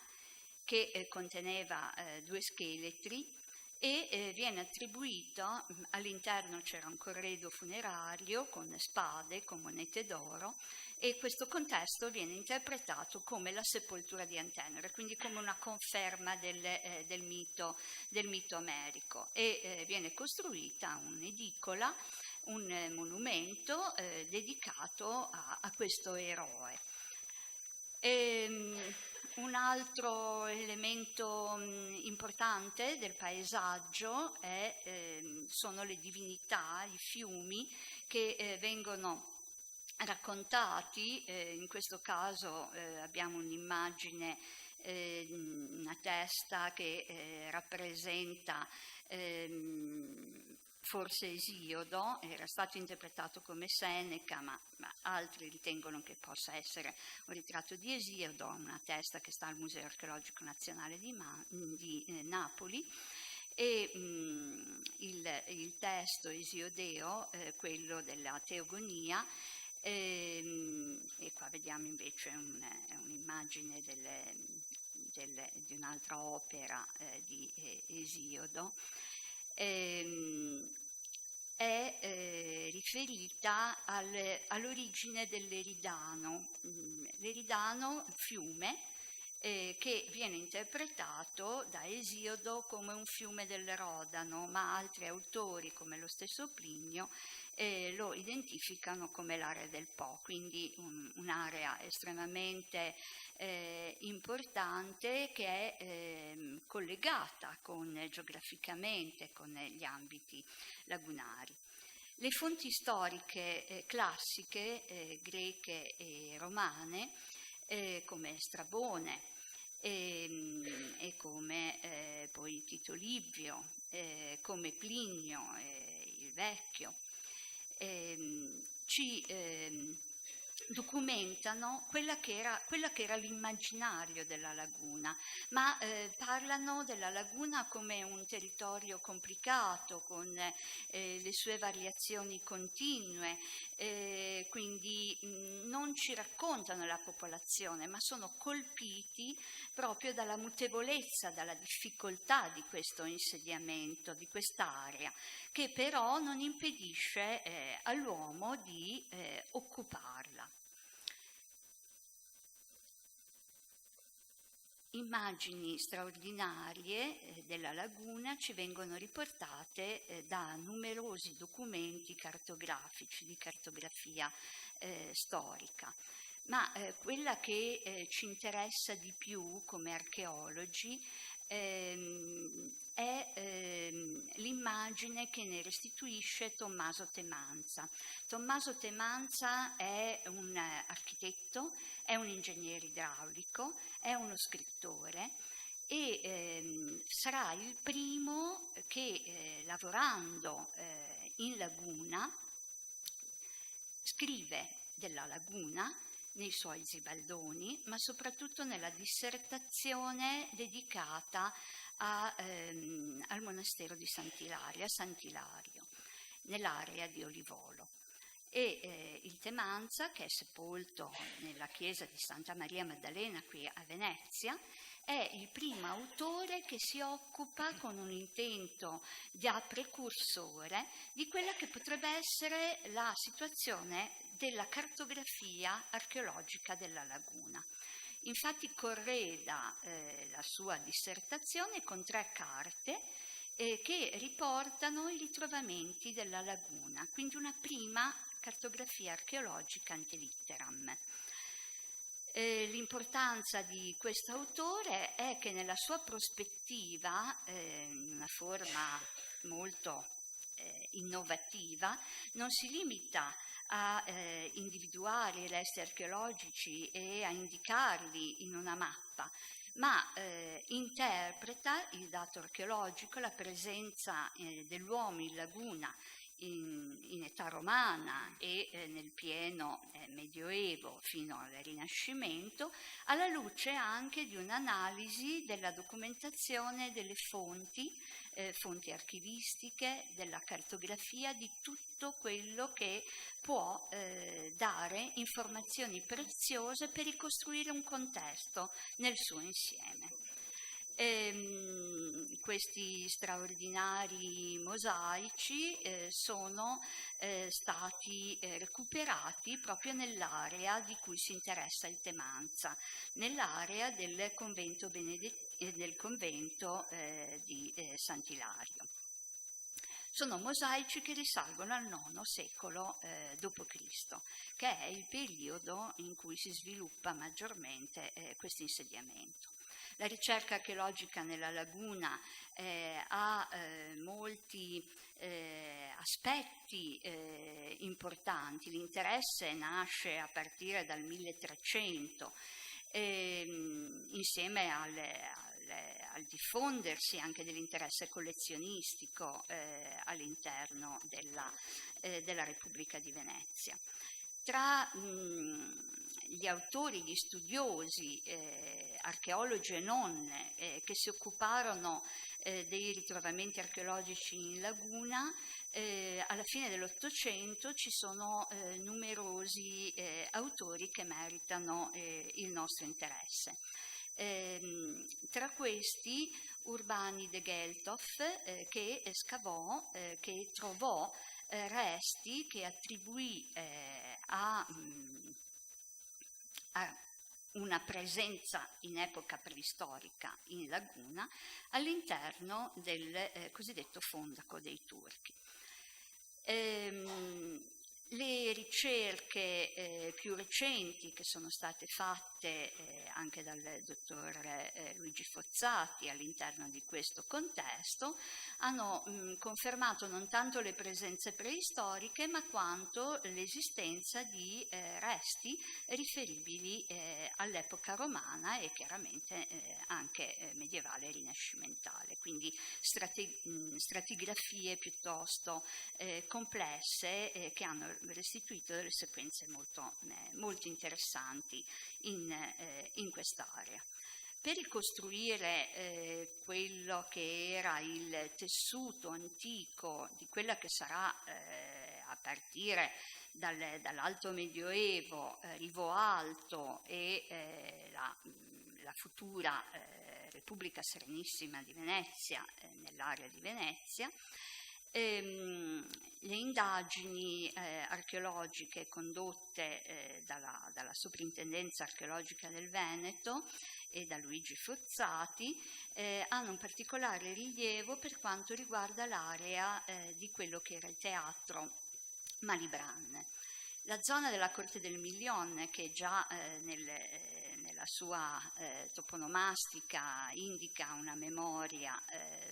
che conteneva 2 scheletri e viene attribuito, all'interno c'era un corredo funerario con spade, con monete d'oro, e questo contesto viene interpretato come la sepoltura di Antenore, quindi come una conferma del mito omerico, e viene costruita un'edicola, un monumento dedicato a questo eroe. Un altro elemento importante del paesaggio sono le divinità, i fiumi che vengono raccontati. In questo caso abbiamo un'immagine, una testa che rappresenta forse Esiodo, era stato interpretato come Seneca, ma altri ritengono che possa essere un ritratto di Esiodo, una testa che sta al Museo Archeologico Nazionale di Napoli, e il testo esiodeo, quello della Teogonia, e qua vediamo invece un'immagine di un'altra opera di Esiodo, è riferita all'origine dell'Eridano. L'Eridano, fiume, che viene interpretato da Esiodo come un fiume del Rodano, ma altri autori, come lo stesso Plinio, lo identificano come l'area del Po, quindi un'area estremamente importante, che è collegata geograficamente con gli ambiti lagunari. Le fonti storiche classiche, greche e romane, come Strabone e come poi Tito Livio, come Plinio il Vecchio, ci documentano quella che era l'immaginario della laguna, ma parlano della laguna come un territorio complicato, con le sue variazioni continue, quindi non ci raccontano la popolazione, ma sono colpiti proprio dalla mutevolezza, dalla difficoltà di questo insediamento, di quest'area, che però non impedisce all'uomo di occuparla. Immagini straordinarie della laguna ci vengono riportate da numerosi documenti cartografici, di cartografia storica. Ma quella che ci interessa di più come archeologi è l'immagine che ne restituisce Tommaso Temanza. Tommaso Temanza è un architetto, è un ingegnere idraulico, è uno scrittore e sarà il primo che lavorando in laguna scrive della laguna nei suoi zibaldoni, ma soprattutto nella dissertazione dedicata al monastero di Sant'Ilario, a Sant'Ilario, nell'area di Olivolo. E il Temanza, che è sepolto nella chiesa di Santa Maria Maddalena qui a Venezia, è il primo autore che si occupa con un intento da precursore di quella che potrebbe essere la situazione della cartografia archeologica della laguna. Infatti correda la sua dissertazione con 3 carte che riportano i ritrovamenti della laguna, quindi una prima cartografia archeologica ante litteram. L'importanza di questo autore è che nella sua prospettiva, in una forma molto innovativa, non si limita a individuare i resti archeologici e a indicarli in una mappa, ma interpreta il dato archeologico, la presenza dell'uomo in laguna in età romana e nel pieno medioevo fino al Rinascimento, alla luce anche di un'analisi della documentazione delle fonti archivistiche, della cartografia, di tutto quello che può dare informazioni preziose per ricostruire un contesto nel suo insieme. Questi straordinari mosaici sono stati recuperati proprio nell'area di cui si interessa il Temanza, nell'area del convento di Sant'Ilario. Sono mosaici che risalgono al IX secolo d.C., che è il periodo in cui si sviluppa maggiormente questo insediamento. La ricerca archeologica nella laguna ha molti aspetti importanti. L'interesse nasce a partire dal 1300 insieme al diffondersi anche dell'interesse collezionistico all'interno della Repubblica di Venezia. Tra gli autori, gli studiosi, archeologi e non, che si occuparono dei ritrovamenti archeologici in laguna, alla fine dell'Ottocento ci sono numerosi autori che meritano il nostro interesse. Tra questi Urbani de Gelthoff, che scavò, che trovò resti che attribuì a una presenza in epoca preistorica in laguna all'interno del cosiddetto Fondaco dei Turchi. Le ricerche più recenti che sono state fatte anche dal dottor Luigi Fozzati all'interno di questo contesto hanno confermato non tanto le presenze preistoriche ma quanto l'esistenza di resti riferibili all'epoca romana e chiaramente anche medievale e rinascimentale. quindi stratigrafie piuttosto complesse che hanno restituito delle sequenze molto interessanti in quest'area. Per ricostruire quello che era il tessuto antico di quella che sarà a partire dall'Alto Medioevo, Rivo Alto e la futura Repubblica Serenissima di Venezia, nell'area di Venezia, le indagini archeologiche condotte dalla Soprintendenza Archeologica del Veneto e da Luigi Fozzati hanno un particolare rilievo per quanto riguarda l'area di quello che era il teatro Malibran. La zona della Corte del Milion, che già nella sua toponomastica indica una memoria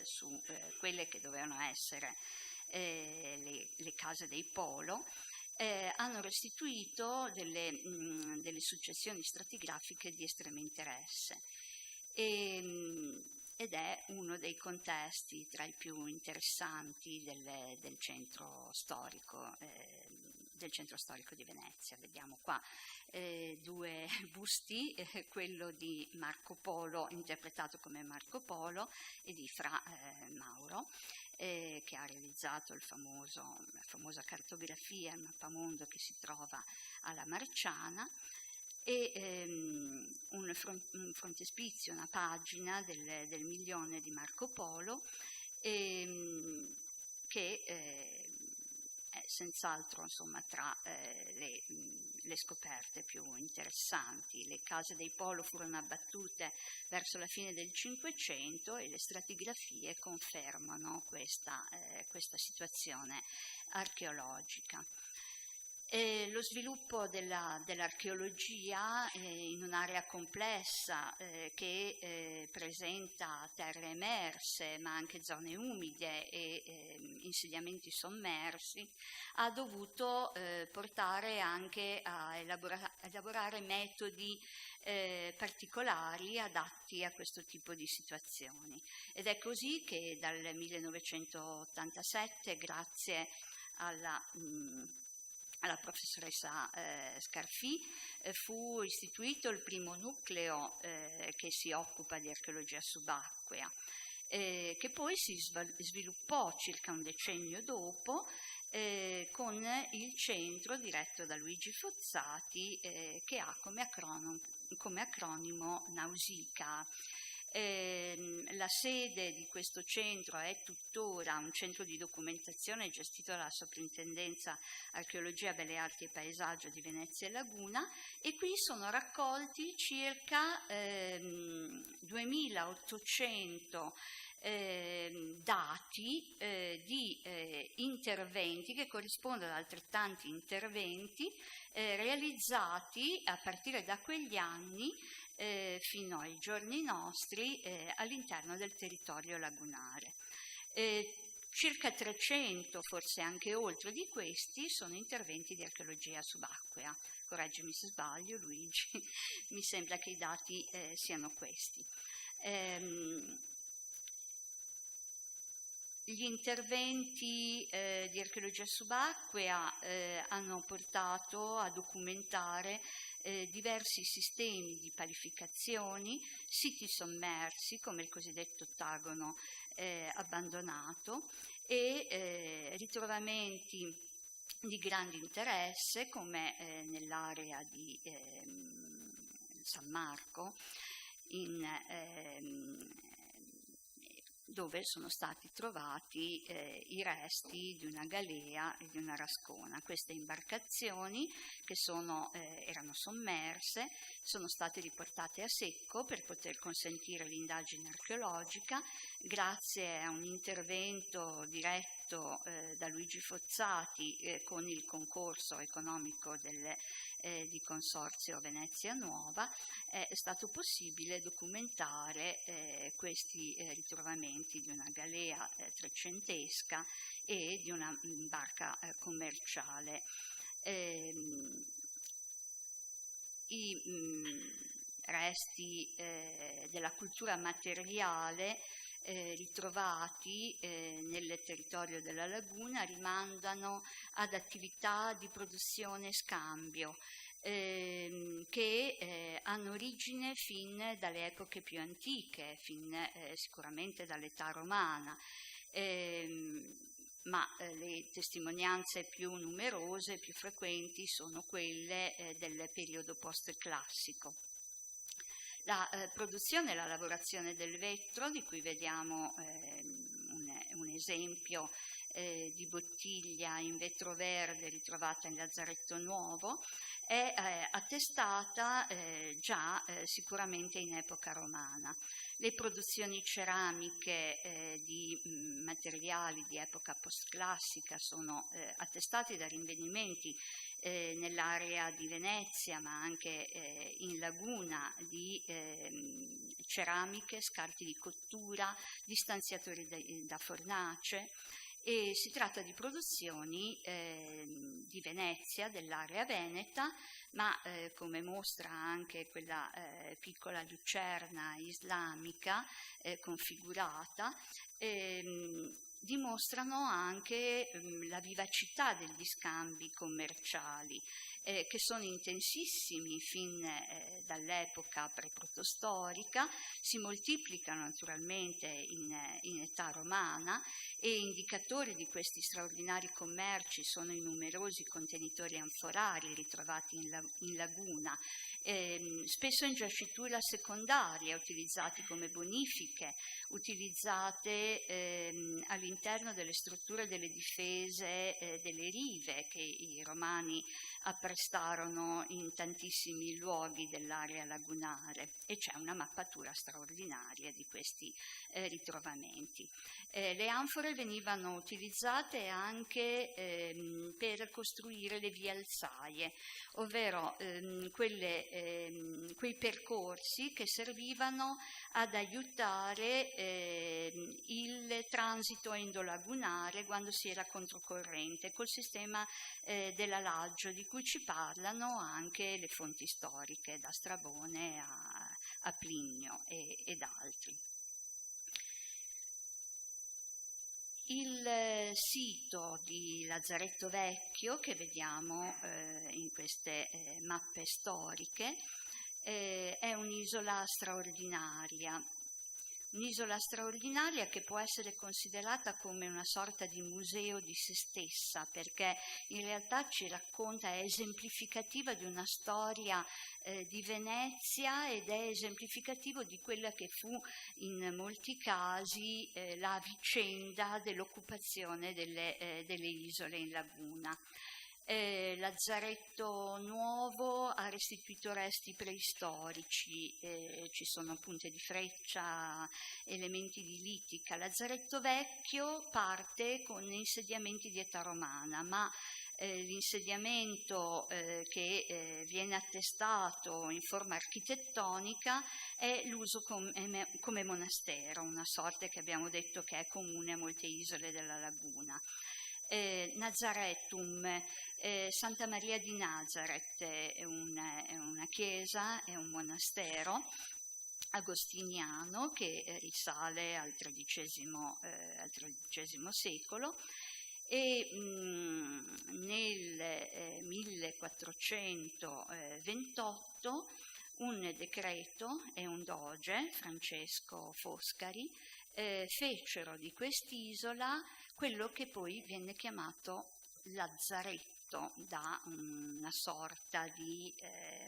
su quelle che dovevano essere le case dei Polo, hanno restituito delle successioni stratigrafiche di estremo interesse ed è uno dei contesti tra i più interessanti del centro storico di Venezia. Vediamo qua due busti, quello di Marco Polo, interpretato come Marco Polo, e di Fra Mauro, che ha realizzato la famosa cartografia, il mappamondo che si trova alla Marciana, e un frontespizio, una pagina del Milione di Marco Polo, che è senz'altro, insomma, tra le scoperte più interessanti. Le case dei Polo furono abbattute verso la fine del Cinquecento e le stratigrafie confermano questa situazione archeologica. Lo sviluppo dell'archeologia in un'area complessa che presenta terre emerse ma anche zone umide e insediamenti sommersi ha dovuto portare anche a elaborare metodi particolari adatti a questo tipo di situazioni, ed è così che dal 1987, grazie alla professoressa Scarfì, fu istituito il primo nucleo che si occupa di archeologia subacquea, che poi si sviluppò circa un decennio dopo con il centro diretto da Luigi Fozzati, che ha come acronimo Nausicaa. La sede di questo centro è tuttora un centro di documentazione gestito dalla Soprintendenza Archeologia, Belle Arti e Paesaggio di Venezia e Laguna, e qui sono raccolti circa 2800 dati di interventi che corrispondono ad altrettanti interventi realizzati a partire da quegli anni fino ai giorni nostri all'interno del territorio lagunare. Circa 300, forse anche oltre di questi, sono interventi di archeologia subacquea. Correggimi se sbaglio, Luigi, mi sembra che i dati siano questi. Gli interventi di archeologia subacquea hanno portato a documentare diversi sistemi di palificazioni, siti sommersi come il cosiddetto ottagono abbandonato e ritrovamenti di grande interesse come nell'area di San Marco, dove sono stati trovati i resti di una galea e di una rascona. Queste imbarcazioni, che erano sommerse, sono state riportate a secco per poter consentire l'indagine archeologica, grazie a un intervento diretto da Luigi Fozzati con il concorso economico di Consorzio Venezia Nuova. È stato possibile documentare questi ritrovamenti di una galea trecentesca e di una barca commerciale. I resti della cultura materiale ritrovati nel territorio della laguna rimandano ad attività di produzione e scambio che hanno origine fin dalle epoche più antiche, sicuramente dall'età romana, ma le testimonianze più numerose, più frequenti, sono quelle del periodo post-classico. La produzione e la lavorazione del vetro, di cui vediamo un esempio di bottiglia in vetro verde ritrovata in Lazzaretto Nuovo, è attestata già sicuramente in epoca romana. Le produzioni ceramiche di materiali di epoca postclassica sono attestate da rinvenimenti nell'area di Venezia, ma anche in laguna, di ceramiche, scarti di cottura, distanziatori da fornace. E si tratta di produzioni di Venezia, dell'area veneta, ma come mostra anche quella piccola lucerna islamica configurata, dimostrano anche la vivacità degli scambi commerciali, che sono intensissimi fin dall'epoca pre-protostorica, si moltiplicano naturalmente in età romana, e indicatori di questi straordinari commerci sono i numerosi contenitori anforari ritrovati in laguna, spesso in giacitura secondaria, utilizzati come bonifiche, utilizzate all'interno delle strutture delle difese delle rive che i romani apprestarono in tantissimi luoghi dell'area lagunare, e c'è una mappatura straordinaria di questi ritrovamenti. Le anfore venivano utilizzate anche per costruire le vie alzaie, ovvero quei percorsi che servivano ad aiutare il transito endolagunare quando si era controcorrente, col sistema dell'alaggio, di cui ci parlano anche le fonti storiche, da Strabone a Plinio ed altri. Il sito di Lazzaretto Vecchio, che vediamo in queste mappe storiche, è un'isola straordinaria che può essere considerata come una sorta di museo di se stessa, perché in realtà ci racconta, è esemplificativa di una storia di Venezia, ed è esemplificativo di quella che fu in molti casi la vicenda dell'occupazione delle isole in laguna. Lazzaretto Nuovo ha restituito resti preistorici, ci sono punte di freccia, elementi di litica. Lazzaretto Vecchio parte con insediamenti di età romana, ma l'insediamento che viene attestato in forma architettonica è l'uso come monastero, una sorte che abbiamo detto che è comune a molte isole della laguna. Nazaretum, Santa Maria di Nazaret è una chiesa, è un monastero agostiniano che risale al XIII secolo, e nel 1428 un decreto e un doge, Francesco Foscari, fecero di quest'isola quello che poi venne chiamato Lazzaretto, da una sorta di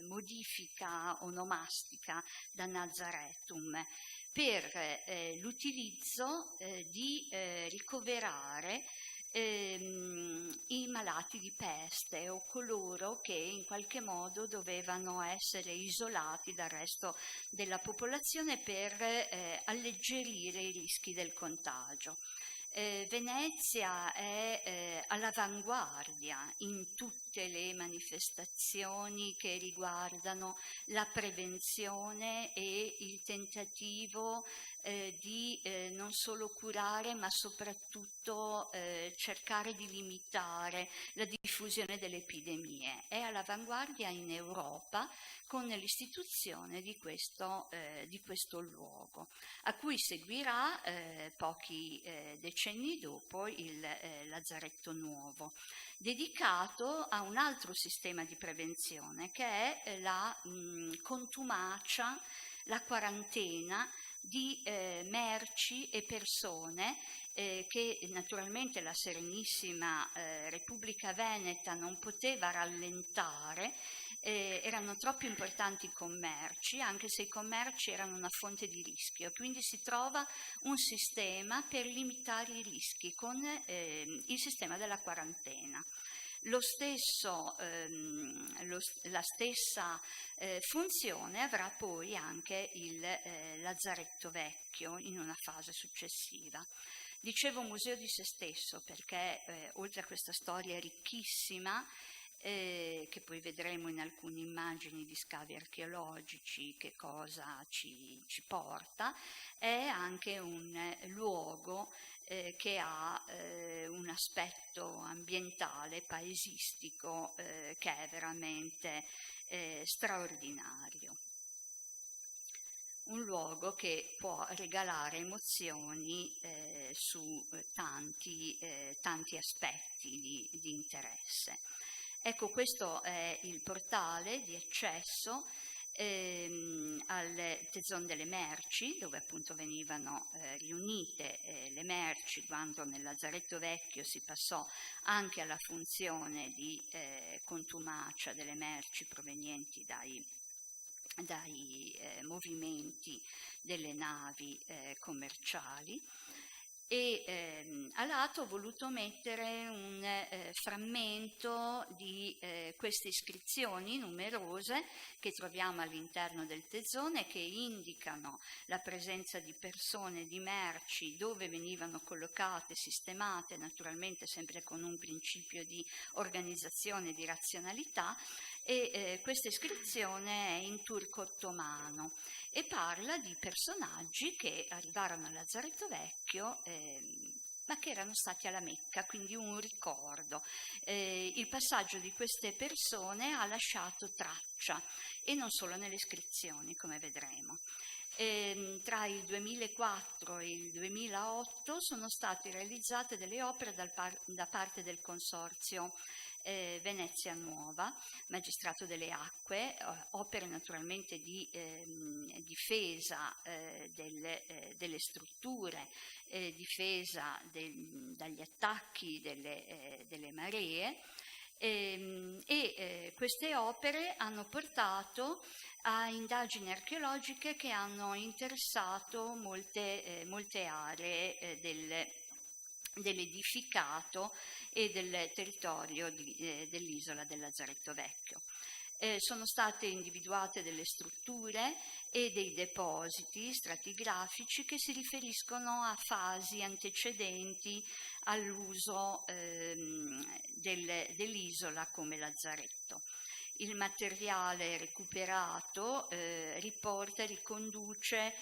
modifica onomastica da Nazaretum, per l'utilizzo di ricoverare i malati di peste o coloro che in qualche modo dovevano essere isolati dal resto della popolazione per alleggerire i rischi del contagio. Venezia è all'avanguardia in tutte le manifestazioni che riguardano la prevenzione e il tentativo di non solo curare ma soprattutto cercare di limitare la diffusione delle epidemie. È all'avanguardia in Europa con l'istituzione di questo luogo, a cui seguirà pochi decenni dopo il Lazzaretto Nuovo, dedicato a un altro sistema di prevenzione che è la contumacia, la quarantena di merci e persone che naturalmente la Serenissima Repubblica Veneta non poteva rallentare. Erano troppo importanti i commerci, anche se i commerci erano una fonte di rischio, quindi si trova un sistema per limitare i rischi con il sistema della quarantena. La stessa funzione avrà poi anche il Lazzaretto Vecchio in una fase successiva. Dicevo museo di se stesso perché oltre a questa storia ricchissima, che poi vedremo in alcune immagini di scavi archeologici che cosa ci porta, è anche un luogo che ha un aspetto ambientale, paesistico, che è veramente straordinario. Un luogo che può regalare emozioni su tanti aspetti di interesse. Ecco, questo è il portale di accesso al Tezon delle Merci, dove appunto venivano riunite le merci, quando nel Lazzaretto Vecchio si passò anche alla funzione di contumacia delle merci provenienti dai movimenti delle navi commerciali. E a lato ho voluto mettere un frammento di queste iscrizioni numerose che troviamo all'interno del Tezone, che indicano la presenza di persone, di merci, dove venivano collocate, sistemate, naturalmente sempre con un principio di organizzazione e di razionalità. E questa iscrizione è in turco ottomano e parla di personaggi che arrivarono al Lazzaretto Vecchio ma che erano stati alla Mecca, quindi un ricordo. Il passaggio di queste persone ha lasciato traccia e non solo nelle iscrizioni, come vedremo. Tra il 2004 e il 2008 sono state realizzate delle opere da parte del Consorzio Venezia Nuova, Magistrato delle Acque, opere naturalmente di difesa delle strutture, difesa dagli attacchi delle maree. Queste opere hanno portato a indagini archeologiche che hanno interessato molte aree dell'edificato e del territorio dell'isola del Lazzaretto Vecchio. Sono state individuate delle strutture e dei depositi stratigrafici che si riferiscono a fasi antecedenti all'uso dell'isola come lazzaretto. Il materiale recuperato riporta e riconduce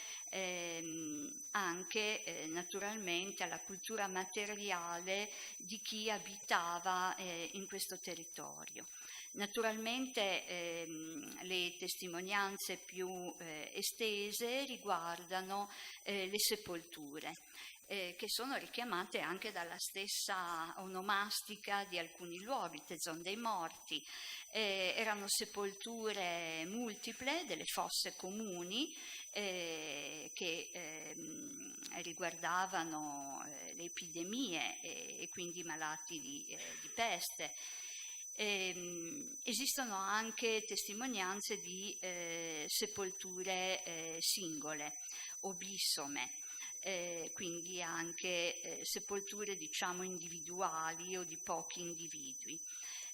anche naturalmente alla cultura materiale di chi abitava in questo territorio. Naturalmente le testimonianze più estese riguardano le sepolture, che sono richiamate anche dalla stessa onomastica di alcuni luoghi, Tezon dei Morti. Erano sepolture multiple, delle fosse comuni che riguardavano le epidemie e quindi i malati di peste. Esistono anche testimonianze di sepolture singole, obissome. Quindi anche sepolture diciamo individuali o di pochi individui.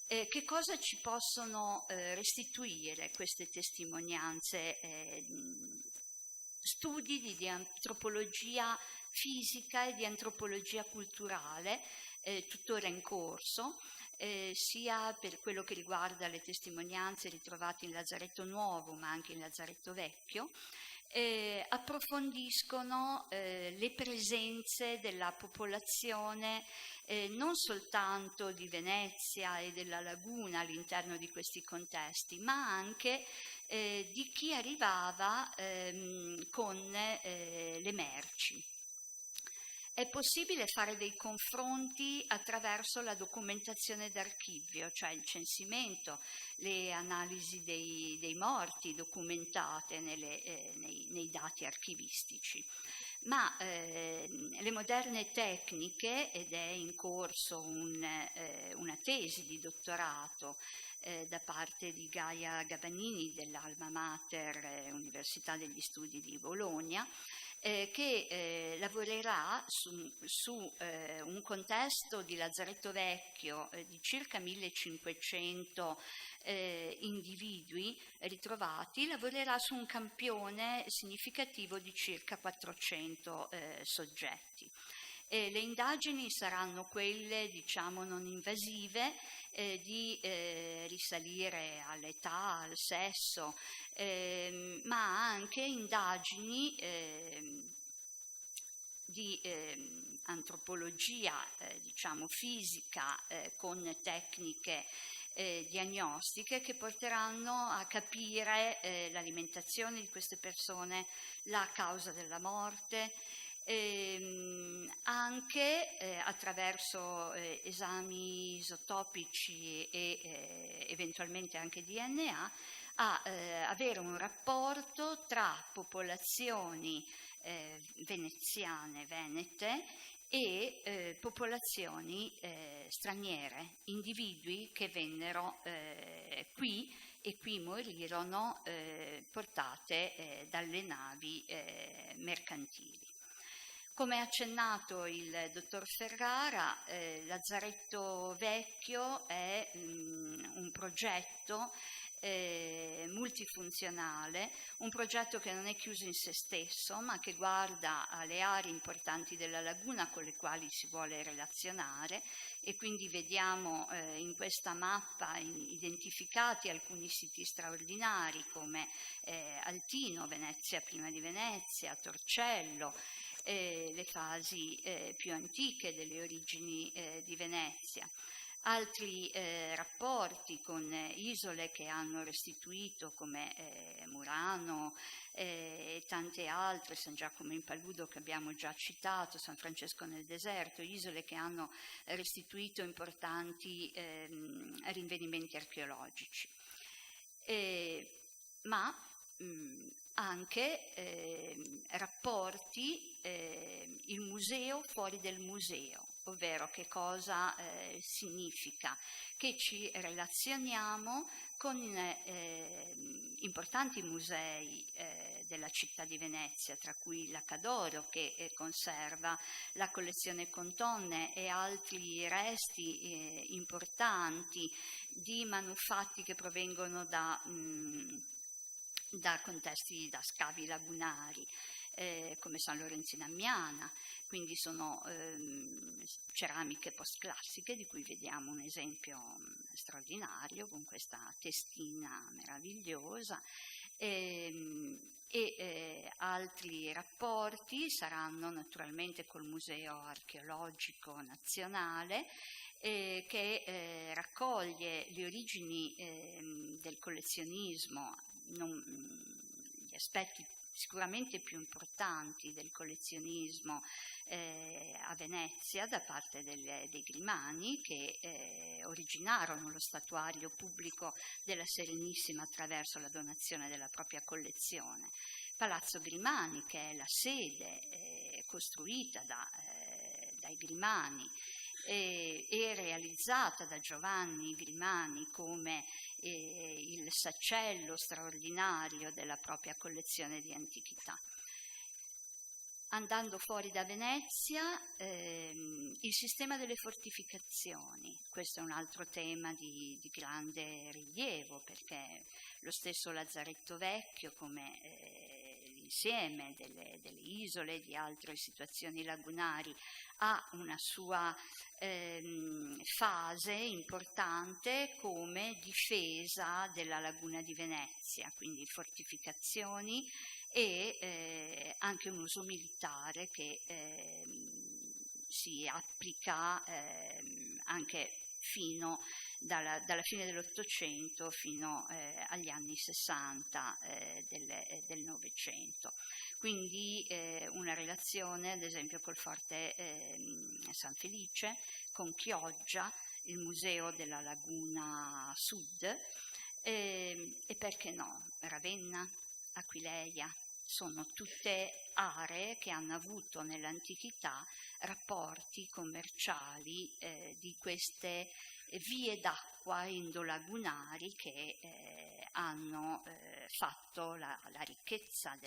Che cosa ci possono restituire queste testimonianze? Studi di antropologia fisica e di antropologia culturale tuttora in corso, sia per quello che riguarda le testimonianze ritrovate in Lazzaretto Nuovo ma anche in Lazzaretto Vecchio, approfondiscono le presenze della popolazione non soltanto di Venezia e della laguna all'interno di questi contesti, ma anche di chi arrivava con le merci. È possibile fare dei confronti attraverso la documentazione d'archivio, cioè il censimento, le analisi dei morti documentate nei dati archivistici. Ma le moderne tecniche, ed è in corso una tesi di dottorato da parte di Gaia Gabanini dell'Alma Mater Università degli Studi di Bologna, che lavorerà su un contesto di Lazzaretto Vecchio di circa 1500 individui ritrovati, lavorerà su un campione significativo di circa 400 soggetti. Le indagini saranno quelle, diciamo, non invasive, di risalire all'età, al sesso, ma anche indagini di antropologia, diciamo, fisica, con tecniche diagnostiche che porteranno a capire l'alimentazione di queste persone, la causa della morte, anche attraverso esami isotopici e eventualmente anche DNA, a avere un rapporto tra popolazioni veneziane, venete, e popolazioni straniere, individui che vennero qui e qui morirono portate dalle navi mercantili. Come accennato il dottor Ferrara, Lazzaretto Vecchio è un progetto multifunzionale, un progetto che non è chiuso in se stesso, ma che guarda alle aree importanti della laguna con le quali si vuole relazionare, e quindi vediamo in questa mappa identificati alcuni siti straordinari come Altino, Venezia prima di Venezia, Torcello, le fasi più antiche delle origini di Venezia. Altri rapporti con isole che hanno restituito come Murano e tante altre, San Giacomo in Paludo che abbiamo già citato, San Francesco nel deserto, isole che hanno restituito importanti rinvenimenti archeologici. Ma anche rapporti, il museo fuori del museo, ovvero che cosa significa? Che ci relazioniamo con importanti musei della città di Venezia, tra cui l'Accadoro che conserva la collezione Contonne e altri resti importanti di manufatti che provengono da contesti, da scavi lagunari, come San Lorenzo in Ammiana, quindi sono ceramiche postclassiche di cui vediamo un esempio straordinario con questa testina meravigliosa, e altri rapporti saranno naturalmente col Museo Archeologico Nazionale, che raccoglie le origini del collezionismo, gli aspetti sicuramente più importanti del collezionismo a Venezia da parte dei Grimani, che originarono lo statuario pubblico della Serenissima attraverso la donazione della propria collezione. Palazzo Grimani, che è la sede costruita dai Grimani e realizzata da Giovanni Grimani come il saccello straordinario della propria collezione di antichità. Andando fuori da Venezia, il sistema delle fortificazioni, questo è un altro tema di grande rilievo, perché lo stesso Lazzaretto Vecchio, come l'insieme delle isole e di altre situazioni lagunari, ha una sua fase importante come difesa della laguna di Venezia, quindi fortificazioni e anche un uso militare che si applica anche dalla fine dell'Ottocento fino agli anni 60 del Novecento. Quindi una relazione ad esempio col Forte San Felice, con Chioggia, il Museo della Laguna Sud e perché no, Ravenna, Aquileia. Sono tutte aree che hanno avuto nell'antichità rapporti commerciali di queste vie d'acqua indolagunari che hanno fatto la ricchezza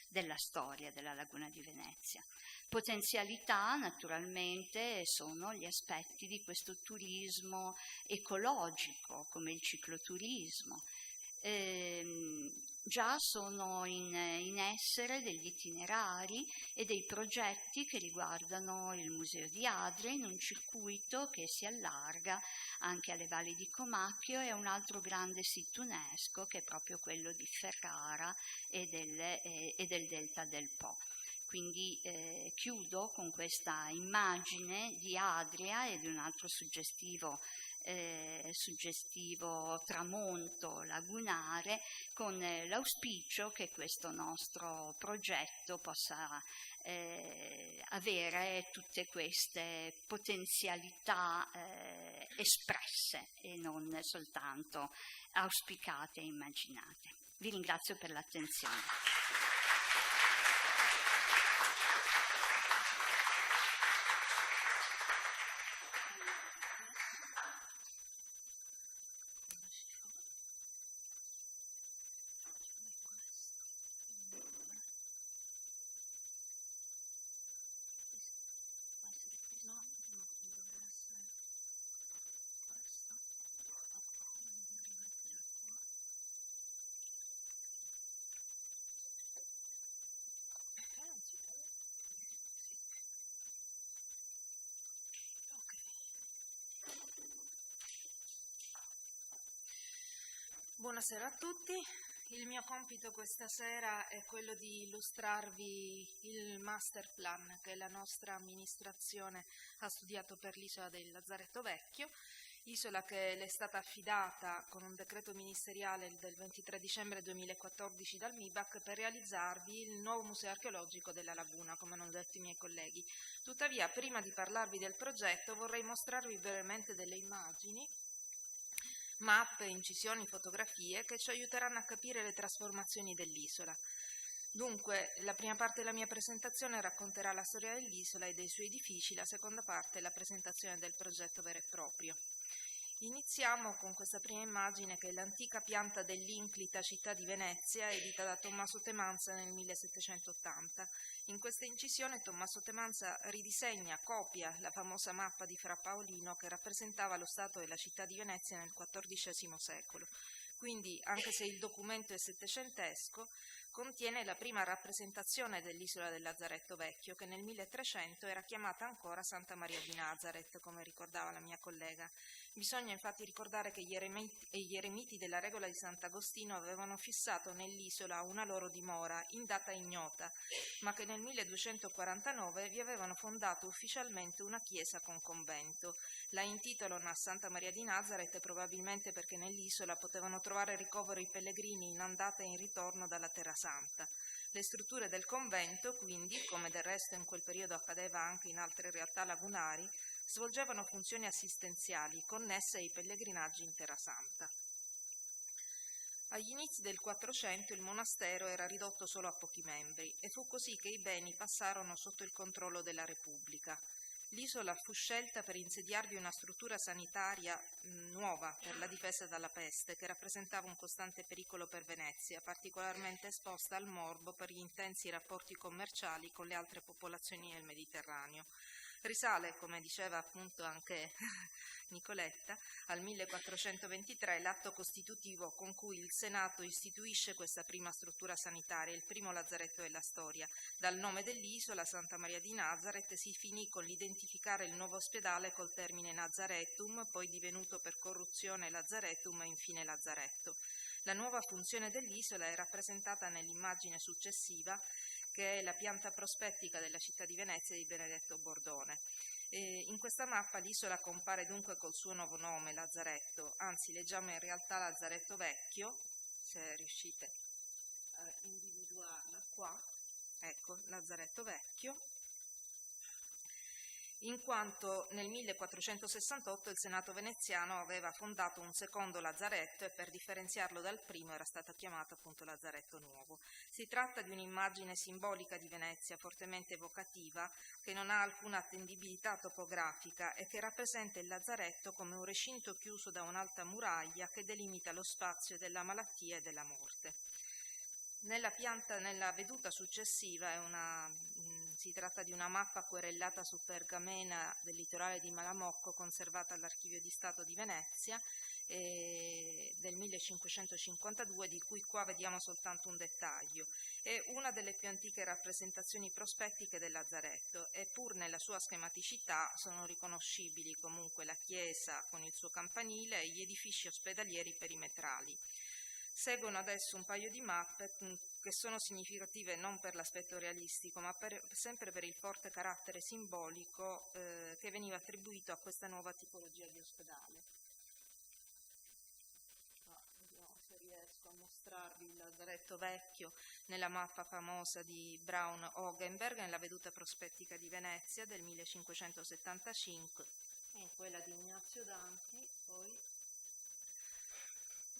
della storia della laguna di Venezia. Potenzialità naturalmente sono gli aspetti di questo turismo ecologico come il cicloturismo. Già sono in essere degli itinerari e dei progetti che riguardano il Museo di Adria in un circuito che si allarga anche alle valli di Comacchio e a un altro grande sito UNESCO che è proprio quello di Ferrara e del Delta del Po. Quindi chiudo con questa immagine di Adria e di un altro suggestivo tramonto lagunare, con l'auspicio che questo nostro progetto possa avere tutte queste potenzialità espresse e non soltanto auspicate e immaginate. Vi ringrazio per l'attenzione. Buonasera a tutti, il mio compito questa sera è quello di illustrarvi il master plan che la nostra amministrazione ha studiato per l'isola del Lazzaretto Vecchio, isola che le è stata affidata con un decreto ministeriale del 23 dicembre 2014 dal MIBAC per realizzarvi il nuovo museo archeologico della laguna, come hanno detto i miei colleghi. Tuttavia, prima di parlarvi del progetto, vorrei mostrarvi brevemente delle immagini, mappe, incisioni, fotografie che ci aiuteranno a capire le trasformazioni dell'isola. Dunque, la prima parte della mia presentazione racconterà la storia dell'isola e dei suoi edifici, la seconda parte è la presentazione del progetto vero e proprio. Iniziamo con questa prima immagine che è l'antica pianta dell'Inclita città di Venezia, edita da Tommaso Temanza nel 1780. In questa incisione Tommaso Temanza ridisegna, copia la famosa mappa di Fra Paolino che rappresentava lo stato della città di Venezia nel XIV secolo. Quindi, anche se il documento è settecentesco, contiene la prima rappresentazione dell'isola del Lazzaretto Vecchio, che nel 1300 era chiamata ancora Santa Maria di Nazareth, come ricordava la mia collega. Bisogna infatti ricordare che gli eremiti della regola di Sant'Agostino avevano fissato nell'isola una loro dimora, in data ignota, ma che nel 1249 vi avevano fondato ufficialmente una chiesa con convento. La intitolano a Santa Maria di Nazareth probabilmente perché nell'isola potevano trovare ricovero i pellegrini in andata e in ritorno dalla Terra Santa. Le strutture del convento, quindi, come del resto in quel periodo accadeva anche in altre realtà lagunari, svolgevano funzioni assistenziali connesse ai pellegrinaggi in Terra Santa. Agli inizi del 400 il monastero era ridotto solo a pochi membri e fu così che i beni passarono sotto il controllo della Repubblica. L'isola fu scelta per insediarvi una struttura sanitaria nuova per la difesa dalla peste, che rappresentava un costante pericolo per Venezia, particolarmente esposta al morbo per gli intensi rapporti commerciali con le altre popolazioni del Mediterraneo. Risale, come diceva appunto anche Nicoletta, al 1423 l'atto costitutivo con cui il Senato istituisce questa prima struttura sanitaria, il primo lazzaretto della storia. Dal nome dell'isola, Santa Maria di Nazareth, si finì con l'identificare il nuovo ospedale col termine Nazaretum, poi divenuto per corruzione Lazzaretum e infine Lazzaretto. La nuova funzione dell'isola è rappresentata nell'immagine successiva, che è la pianta prospettica della città di Venezia di Benedetto Bordone. In questa mappa l'isola compare dunque col suo nuovo nome, Lazzaretto, anzi leggiamo in realtà Lazzaretto Vecchio, se riuscite a individuarla qua, ecco, Lazzaretto Vecchio, in quanto nel 1468 il Senato veneziano aveva fondato un secondo lazzaretto e per differenziarlo dal primo era stato chiamato appunto Lazzaretto Nuovo. Si tratta di un'immagine simbolica di Venezia fortemente evocativa, che non ha alcuna attendibilità topografica e che rappresenta il lazzaretto come un recinto chiuso da un'alta muraglia che delimita lo spazio della malattia e della morte. Nella veduta successiva si tratta di una mappa querellata su pergamena del litorale di Malamocco, conservata all'Archivio di Stato di Venezia del 1552, di cui qua vediamo soltanto un dettaglio. È una delle più antiche rappresentazioni prospettiche del lazzaretto e pur nella sua schematicità sono riconoscibili comunque la chiesa con il suo campanile e gli edifici ospedalieri perimetrali. Seguono adesso un paio di mappe che sono significative non per l'aspetto realistico, ma sempre per il forte carattere simbolico che veniva attribuito a questa nuova tipologia di ospedale. Vediamo se riesco a mostrarvi il Lazzaretto Vecchio nella mappa famosa di Braun-Hogenberg, nella veduta prospettica di Venezia del 1575, e in quella di Ignazio Danti, poi,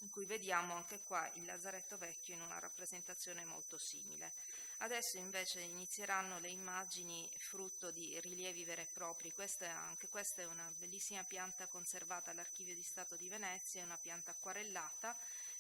in cui vediamo anche qua il Lazzaretto Vecchio in una rappresentazione molto simile. Adesso invece inizieranno le immagini frutto di rilievi veri e propri. Anche questa è una bellissima pianta conservata all'Archivio di Stato di Venezia, è una pianta acquarellata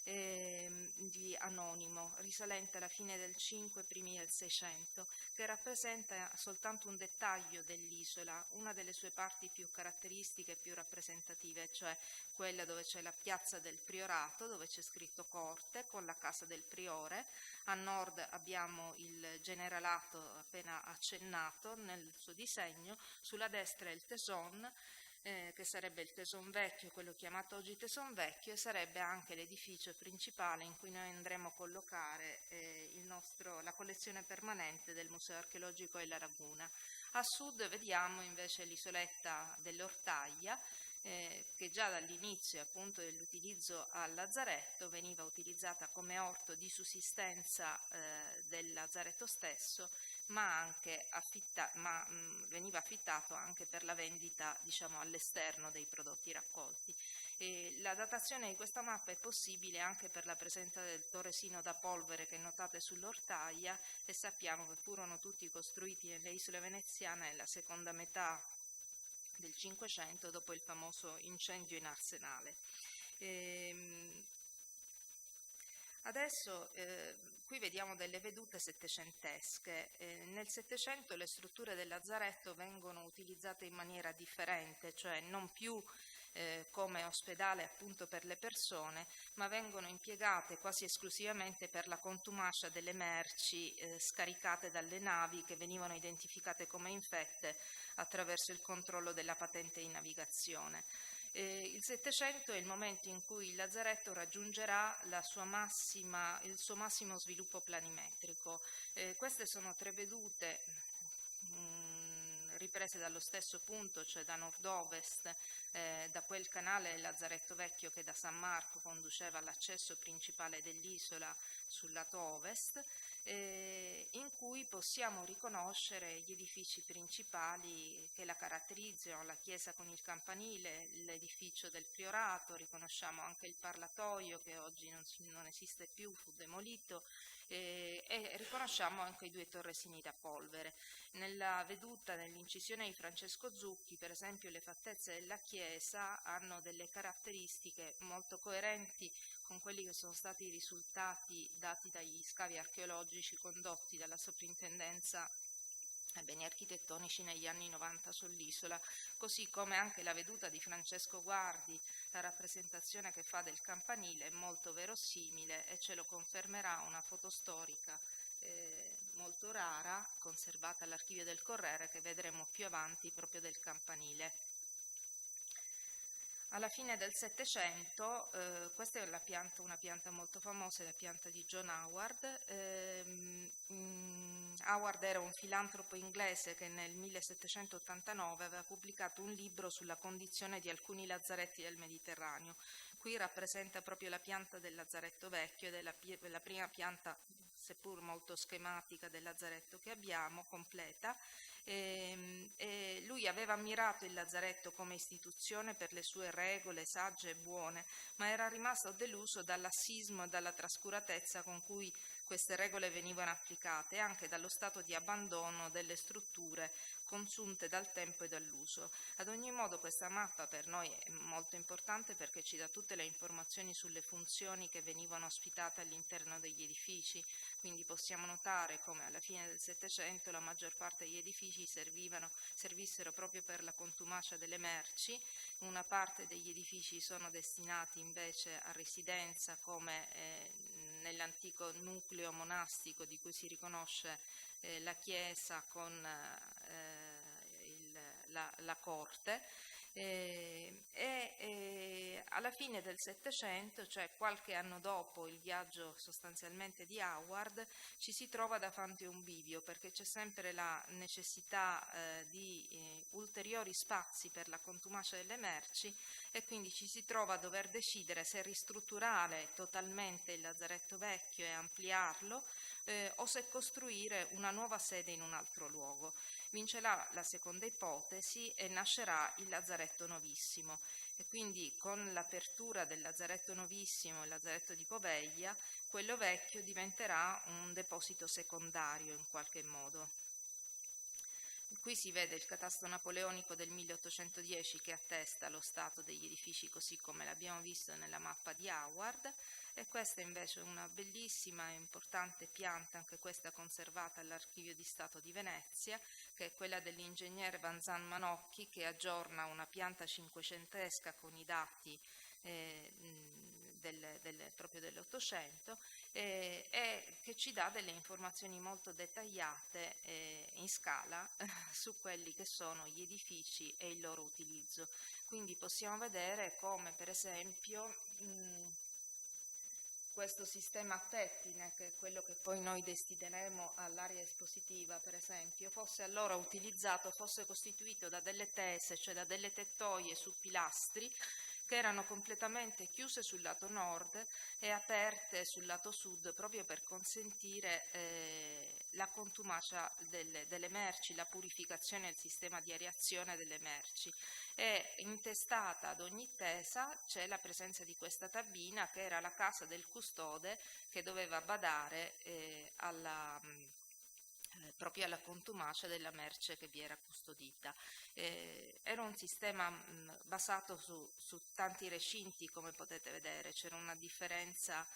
di Anonimo, risalente alla fine del 5, primi del 600, che rappresenta soltanto un dettaglio dell'isola, una delle sue parti più caratteristiche e più rappresentative, cioè quella dove c'è la piazza del Priorato, dove c'è scritto Corte, con la casa del Priore. A nord abbiamo il Generalato appena accennato nel suo disegno, sulla destra il Teson, che sarebbe il Teson Vecchio, quello chiamato oggi Teson Vecchio, e sarebbe anche l'edificio principale in cui noi andremo a collocare la collezione permanente del Museo Archeologico della Laguna. A sud vediamo invece l'isoletta dell'Ortaglia, che già dall'inizio appunto dell'utilizzo al lazzaretto veniva utilizzata come orto di sussistenza del lazzaretto stesso, ma veniva affittato anche per la vendita, diciamo, all'esterno dei prodotti raccolti. La datazione di questa mappa è possibile anche per la presenza del toresino da polvere che notate sull'Ortaglia, e sappiamo che furono tutti costruiti nelle isole veneziane nella seconda metà del Cinquecento, dopo il famoso incendio in Arsenale. Adesso qui vediamo delle vedute settecentesche. Nel Settecento le strutture del lazzaretto vengono utilizzate in maniera differente, cioè non più come ospedale appunto per le persone, ma vengono impiegate quasi esclusivamente per la contumacia delle merci scaricate dalle navi, che venivano identificate come infette attraverso il controllo della patente di navigazione. Il Settecento è il momento in cui il lazzaretto raggiungerà il suo massimo sviluppo planimetrico. Queste sono tre vedute riprese dallo stesso punto, cioè da nord-ovest, da quel canale del Lazzaretto Vecchio che da San Marco conduceva all'accesso principale dell'isola sul lato ovest, in cui possiamo riconoscere gli edifici principali che la caratterizzano: la chiesa con il campanile, l'edificio del Priorato, riconosciamo anche il parlatoio che oggi non esiste più, fu demolito, e riconosciamo anche i due torresini da polvere. Nella veduta, nell'incisione di Francesco Zucchi, per esempio, le fattezze della chiesa hanno delle caratteristiche molto coerenti con quelli che sono stati i risultati dati dagli scavi archeologici condotti dalla Soprintendenza ai beni architettonici negli anni 90 sull'isola, così come anche la veduta di Francesco Guardi, la rappresentazione che fa del campanile è molto verosimile, e ce lo confermerà una foto storica molto rara, conservata all'Archivio del Correre, che vedremo più avanti, proprio del campanile. Alla fine del Settecento, questa è una pianta molto famosa, la pianta di John Howard. Howard era un filantropo inglese che nel 1789 aveva pubblicato un libro sulla condizione di alcuni lazzaretti del Mediterraneo. Qui rappresenta proprio la pianta del lazzaretto vecchio ed è la prima pianta, seppur molto schematica, del lazzaretto che abbiamo, completa. Lui aveva ammirato il lazzaretto come istituzione per le sue regole sagge e buone, ma era rimasto deluso dal lassismo e dalla trascuratezza con cui queste regole venivano applicate e anche dallo stato di abbandono delle strutture consunte dal tempo e dall'uso. Ad ogni modo questa mappa per noi è molto importante perché ci dà tutte le informazioni sulle funzioni che venivano ospitate all'interno degli edifici, quindi possiamo notare come alla fine del Settecento la maggior parte degli edifici servissero proprio per la contumacia delle merci. Una parte degli edifici sono destinati invece a residenza, come nell'antico nucleo monastico di cui si riconosce la chiesa con la corte. Alla fine del Settecento, cioè qualche anno dopo il viaggio sostanzialmente di Howard, ci si trova davanti a un bivio perché c'è sempre la necessità di ulteriori spazi per la contumacia delle merci e quindi ci si trova a dover decidere se ristrutturare totalmente il lazzaretto vecchio e ampliarlo o se costruire una nuova sede in un altro luogo. Vincerà la seconda ipotesi e nascerà il lazzaretto novissimo e quindi con l'apertura del lazzaretto novissimo, il lazzaretto di Poveglia, quello vecchio diventerà un deposito secondario in qualche modo. Qui si vede il catasto napoleonico del 1810 che attesta lo stato degli edifici così come l'abbiamo visto nella mappa di Howard, e questa invece è una bellissima e importante pianta, anche questa conservata all'Archivio di Stato di Venezia, che è quella dell'ingegnere Vanzan Manocchi, che aggiorna una pianta cinquecentesca con i dati proprio dell'Ottocento e che ci dà delle informazioni molto dettagliate in scala su quelli che sono gli edifici e il loro utilizzo. Quindi possiamo vedere come per esempio questo sistema a pettine, che è quello che poi noi destineremo all'area espositiva per esempio, fosse allora utilizzato, fosse costituito da delle tese, cioè da delle tettoie su pilastri che erano completamente chiuse sul lato nord e aperte sul lato sud proprio per consentire la contumacia delle merci, la purificazione del sistema di areazione delle merci. E intestata ad ogni tesa c'è la presenza di questa tabina che era la casa del custode che doveva badare proprio alla contumacia della merce che vi era custodita. Era un sistema basato su tanti recinti, come potete vedere, c'era una differenza,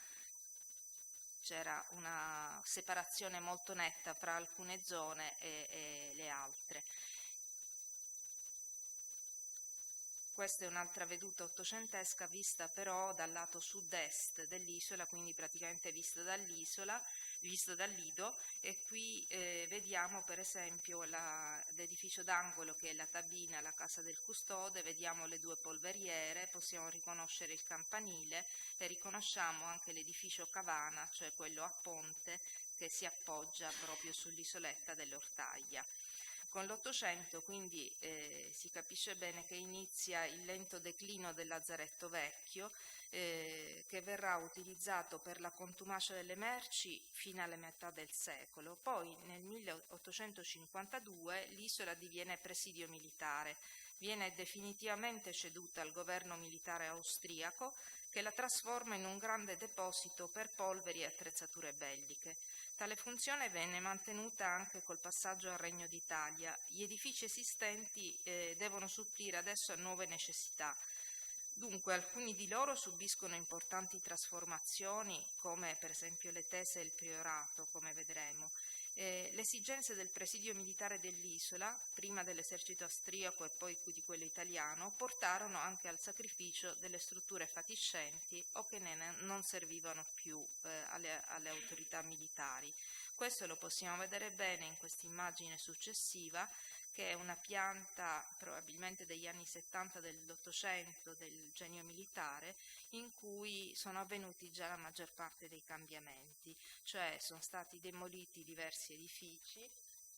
c'era una separazione molto netta fra alcune zone e le altre. Questa è un'altra veduta ottocentesca vista però dal lato sud-est dell'isola, quindi praticamente vista dall'isola, visto dal lido, e qui vediamo per esempio l'edificio d'angolo che è la tabina, la casa del custode, vediamo le due polveriere, possiamo riconoscere il campanile e riconosciamo anche l'edificio cavana, cioè quello a ponte che si appoggia proprio sull'isoletta dell'Ortaglia. Con l'Ottocento quindi si capisce bene che inizia il lento declino del lazzaretto vecchio che verrà utilizzato per la contumacia delle merci fino alla metà del secolo. Poi nel 1852 l'isola diviene presidio militare, viene definitivamente ceduta al governo militare austriaco che la trasforma in un grande deposito per polveri e attrezzature belliche. Tale funzione venne mantenuta anche col passaggio al Regno d'Italia. Gli edifici esistenti devono supplire adesso a nuove necessità. Dunque alcuni di loro subiscono importanti trasformazioni, come per esempio le tese e il priorato, come vedremo. Le esigenze del presidio militare dell'isola, prima dell'esercito austriaco e poi di quello italiano, portarono anche al sacrificio delle strutture fatiscenti o che non servivano più alle autorità militari. Questo lo possiamo vedere bene in questa immagine successiva che è una pianta probabilmente degli anni 70 dell'Ottocento, del genio militare, in cui sono avvenuti già la maggior parte dei cambiamenti, cioè sono stati demoliti diversi edifici,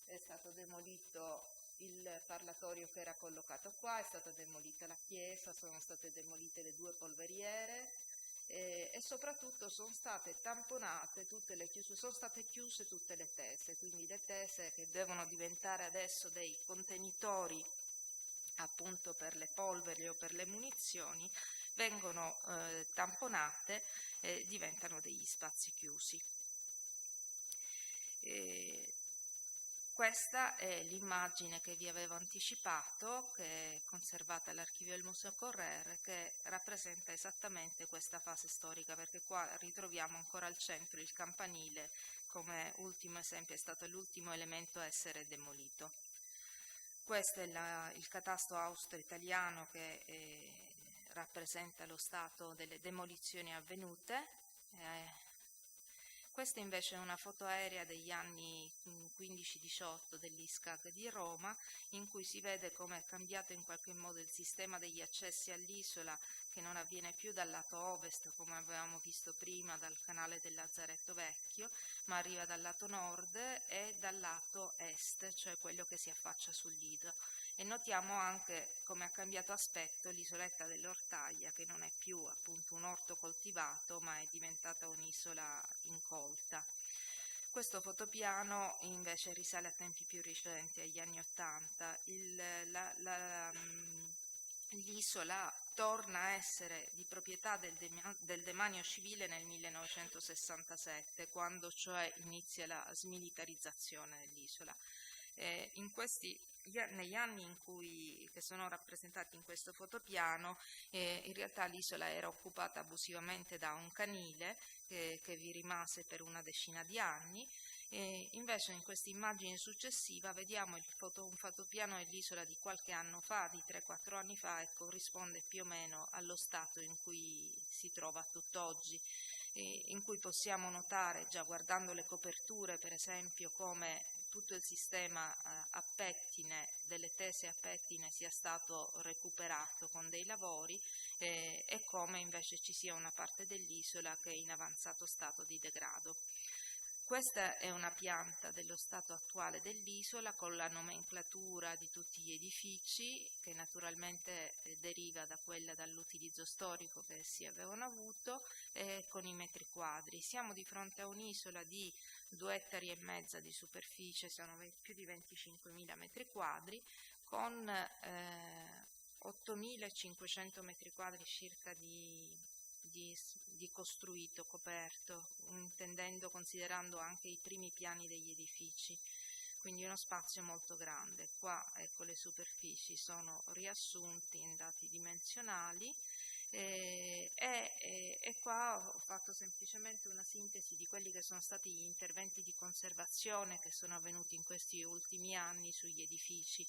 è stato demolito il parlatorio che era collocato qua, è stata demolita la chiesa, sono state demolite le 2 polveriere e soprattutto sono state tamponate sono state chiuse tutte le tese, quindi le tese che devono diventare adesso dei contenitori appunto per le polveri o per le munizioni vengono tamponate e diventano degli spazi chiusi. Questa è l'immagine che vi avevo anticipato, che è conservata all'archivio del Museo Correr, che rappresenta esattamente questa fase storica, perché qua ritroviamo ancora al centro il campanile come ultimo esempio, è stato l'ultimo elemento a essere demolito. Questo è il catasto austro-italiano che rappresenta lo stato delle demolizioni avvenute. Questa invece è una foto aerea degli anni 15-18 dell'ISCAG di Roma, in cui si vede come è cambiato in qualche modo il sistema degli accessi all'isola, che non avviene più dal lato ovest, come avevamo visto prima, dal canale del Lazzaretto Vecchio, ma arriva dal lato nord e dal lato est, cioè quello che si affaccia sul Lido. E notiamo anche come ha cambiato aspetto l'isoletta dell'Ortaglia, che non è più appunto un orto coltivato, ma è diventata un'isola incolta. Questo fotopiano invece risale a tempi più recenti, agli anni '80. L'isola torna a essere di proprietà del demanio civile nel 1967, quando cioè inizia la smilitarizzazione dell'isola. Negli anni che sono rappresentati in questo fotopiano, in realtà l'isola era occupata abusivamente da un canile che vi rimase per una decina di anni. Invece in questa immagine successiva vediamo un fotopiano dell'isola di qualche anno fa, di 3-4 anni fa, e corrisponde più o meno allo stato in cui si trova tutt'oggi, in cui possiamo notare, già guardando le coperture per esempio, come tutto il sistema a pettine, delle tese a pettine, sia stato recuperato con dei lavori e come invece ci sia una parte dell'isola che è in avanzato stato di degrado. Questa è una pianta dello stato attuale dell'isola con la nomenclatura di tutti gli edifici, che naturalmente deriva da quella dall'utilizzo storico che essi avevano avuto, con i metri quadri. Siamo di fronte a un'isola di 2,5 ettari di superficie, sono più di 25.000 metri quadri, con 8.500 metri quadri circa di costruito, coperto, considerando anche i primi piani degli edifici, quindi uno spazio molto grande. Qua ecco le superfici sono riassunti in dati dimensionali e qua ho fatto semplicemente una sintesi di quelli che sono stati gli interventi di conservazione che sono avvenuti in questi ultimi anni sugli edifici.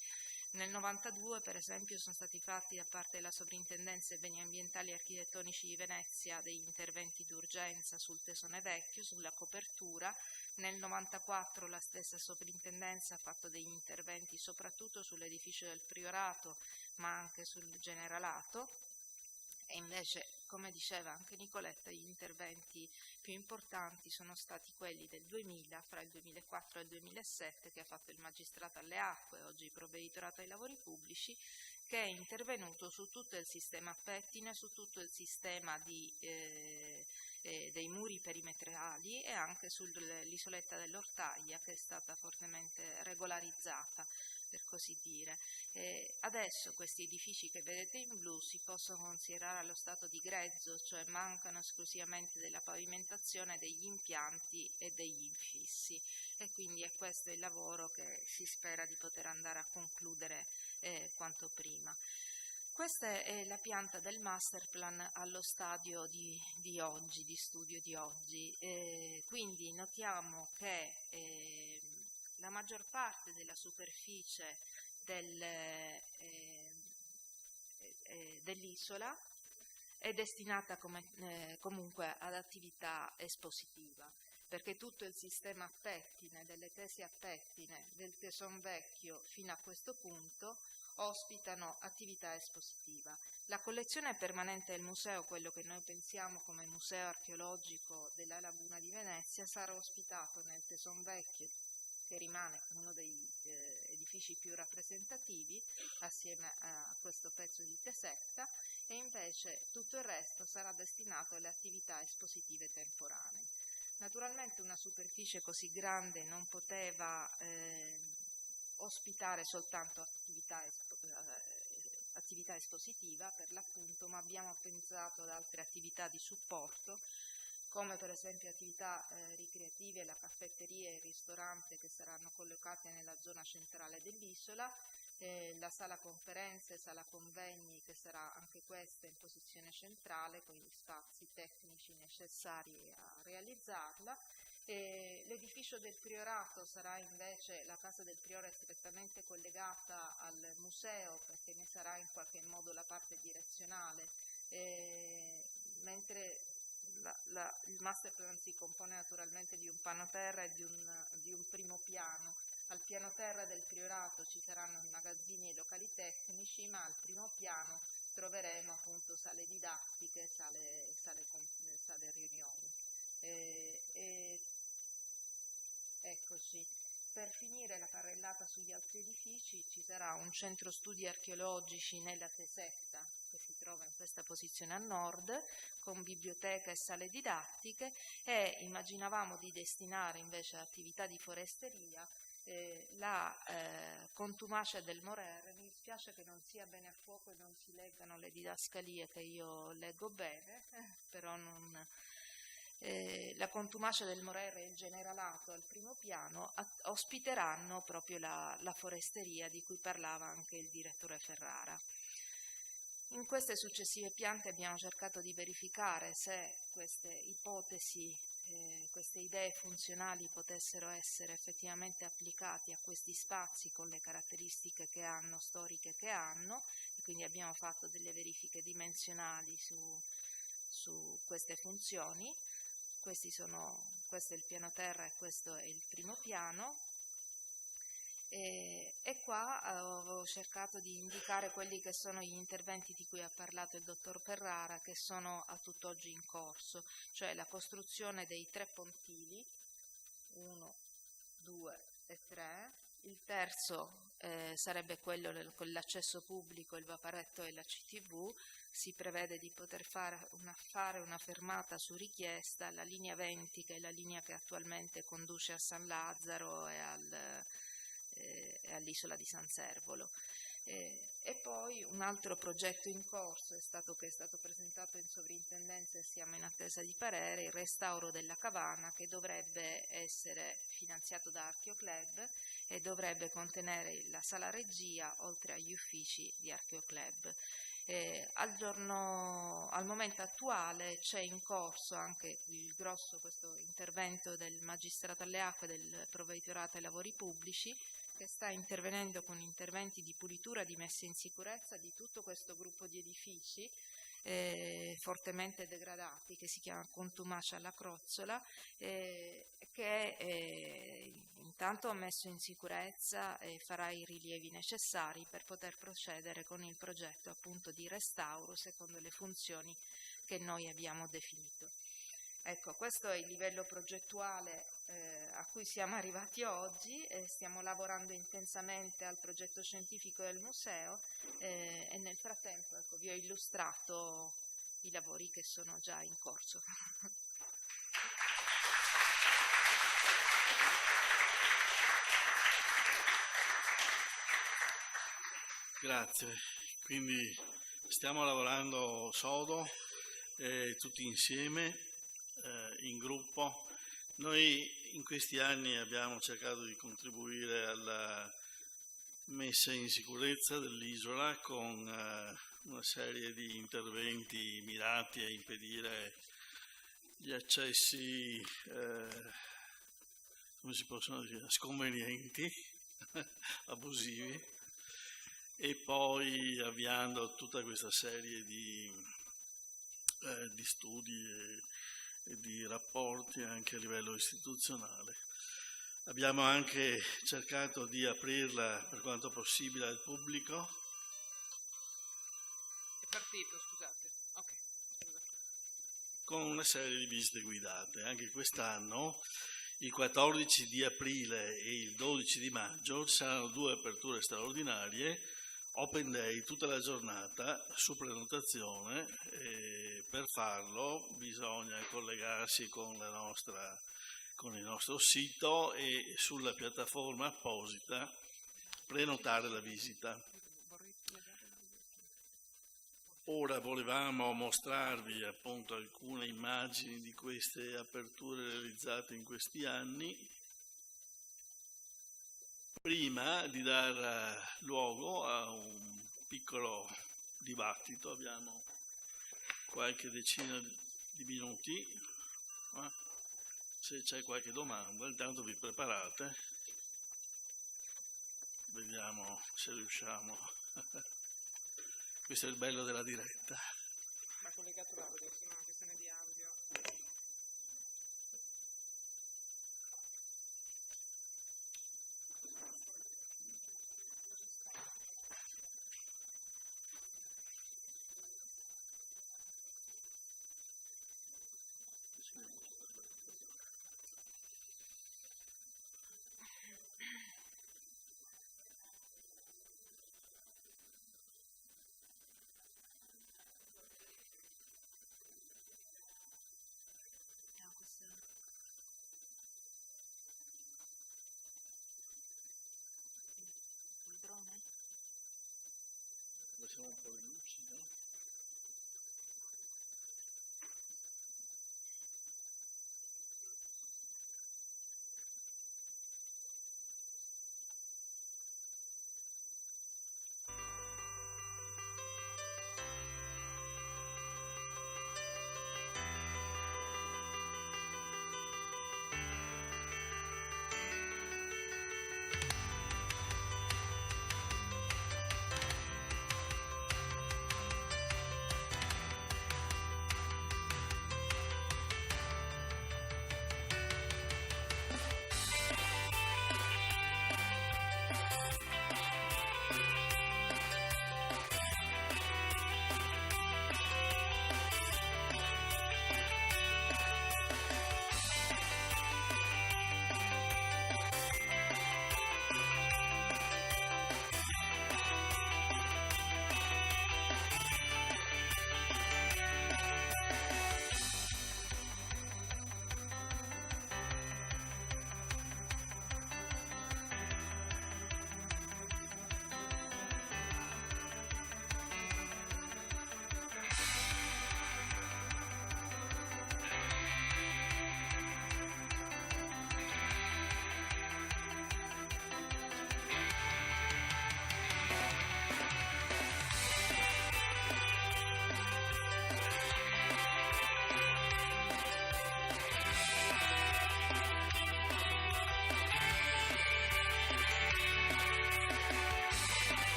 Nel 92 per esempio sono stati fatti da parte della Sovrintendenza dei Beni Ambientali e Architettonici di Venezia degli interventi d'urgenza sul tesone vecchio, sulla copertura. Nel 94 la stessa Sovrintendenza ha fatto degli interventi soprattutto sull'edificio del Priorato ma anche sul Generalato. E invece, come diceva anche Nicoletta, gli interventi più importanti sono stati quelli del 2000, fra il 2004 e il 2007, che ha fatto il Magistrato alle Acque, oggi Provveditorato ai Lavori Pubblici, che è intervenuto su tutto il sistema a pettine, su tutto il sistema dei muri perimetrali e anche sull'isoletta dell'Ortaglia, che è stata fortemente regolarizzata, per così dire. Adesso questi edifici che vedete in blu si possono considerare allo stato di grezzo, cioè mancano esclusivamente della pavimentazione, degli impianti e degli infissi, e quindi è questo il lavoro che si spera di poter andare a concludere quanto prima. Questa è la pianta del masterplan allo stadio di oggi, di studio di oggi. Quindi notiamo che la maggior parte della superficie dell'isola è destinata comunque ad attività espositiva. perché tutto il sistema a pettine, delle tese a pettine del Teson Vecchio fino a questo punto ospitano attività espositiva. La collezione permanente del museo, quello che noi pensiamo come museo archeologico della Laguna di Venezia, sarà ospitato nel Teson Vecchio, che rimane uno degli edifici più rappresentativi assieme a questo pezzo di tesetta, e invece tutto il resto sarà destinato alle attività espositive temporanee. Naturalmente una superficie così grande non poteva ospitare soltanto attività espositiva per l'appunto, ma abbiamo pensato ad altre attività di supporto, come per esempio attività ricreative, la caffetteria e il ristorante che saranno collocate nella zona centrale dell'isola, la sala conferenze, sala convegni che sarà anche questa in posizione centrale con gli spazi tecnici necessari a realizzarla. L'edificio del Priorato sarà invece, la casa del Priore è strettamente collegata al museo perché ne sarà in qualche modo la parte direzionale, mentre il master plan si compone naturalmente di un piano terra e di un primo piano. Al piano terra del Priorato ci saranno i magazzini e i locali tecnici, ma al primo piano troveremo appunto sale didattiche, sale riunioni. Eccoci. Per finire la carrellata sugli altri edifici ci sarà un centro studi archeologici nella Tesetta che si trova in questa posizione a nord con biblioteca e sale didattiche, e immaginavamo di destinare invece a attività di foresteria la contumacia del Morer. Mi dispiace che non sia bene a fuoco e non si leggano le didascalie che io leggo bene, però non... la contumacia del Morer e il Generalato al primo piano ospiteranno proprio la foresteria di cui parlava anche il direttore Ferrara. In queste successive piante abbiamo cercato di verificare se queste ipotesi, queste idee funzionali potessero essere effettivamente applicati a questi spazi con le caratteristiche che hanno, storiche che hanno, e quindi abbiamo fatto delle verifiche dimensionali su queste funzioni. Questo è il piano terra e questo è il primo piano, e qua avevo cercato di indicare quelli che sono gli interventi di cui ha parlato il dottor Ferrara, che sono a tutt'oggi in corso, cioè la costruzione dei 3 pontili, 1, 2 e 3, il terzo sarebbe quello con l'accesso pubblico, il vaporetto e la CTV. Si prevede di poter fare una fermata su richiesta alla linea 20, che è la linea che attualmente conduce a San Lazzaro e all'isola di San Servolo. E poi un altro progetto in corso che è stato presentato in sovrintendenza e siamo in attesa di parere, il restauro della Cavana, che dovrebbe essere finanziato da Archeoclub e dovrebbe contenere la sala regia oltre agli uffici di Archeoclub. Al momento attuale c'è in corso anche questo intervento del Magistrato alle Acque, del Provveditorato ai Lavori Pubblici, che sta intervenendo con interventi di pulitura, di messa in sicurezza di tutto questo gruppo di edifici fortemente degradati, che si chiama Contumacia alla Crozzola, che intanto ha messo in sicurezza e farà i rilievi necessari per poter procedere con il progetto appunto di restauro secondo le funzioni che noi abbiamo definito. Ecco, questo è il livello progettuale a cui siamo arrivati oggi. Stiamo lavorando intensamente al progetto scientifico del museo e nel frattempo vi ho illustrato i lavori che sono già in corso. Grazie. Quindi stiamo lavorando sodo, tutti insieme, in gruppo. Noi in questi anni abbiamo cercato di contribuire alla messa in sicurezza dell'isola con una serie di interventi mirati a impedire gli accessi, come si possono dire, sconvenienti, abusivi, e poi avviando tutta questa serie di studi e di rapporti anche a livello istituzionale. Abbiamo anche cercato di aprirla per quanto possibile al pubblico. È partito, scusate. Ok. Con una serie di visite guidate. Anche quest'anno, il 14 di aprile e il 12 di maggio, ci saranno 2 aperture straordinarie, open day tutta la giornata su prenotazione, e per farlo bisogna collegarsi con il nostro sito e sulla piattaforma apposita prenotare la visita. Ora volevamo mostrarvi appunto alcune immagini di queste aperture realizzate in questi anni. Prima di dar luogo a un piccolo dibattito, abbiamo qualche decina di minuti, se c'è qualche domanda, intanto vi preparate, vediamo se riusciamo. Questo è il bello della diretta. Ma collegato l'audio, se no è una questione di audio. Passiamo un po' le luci, no?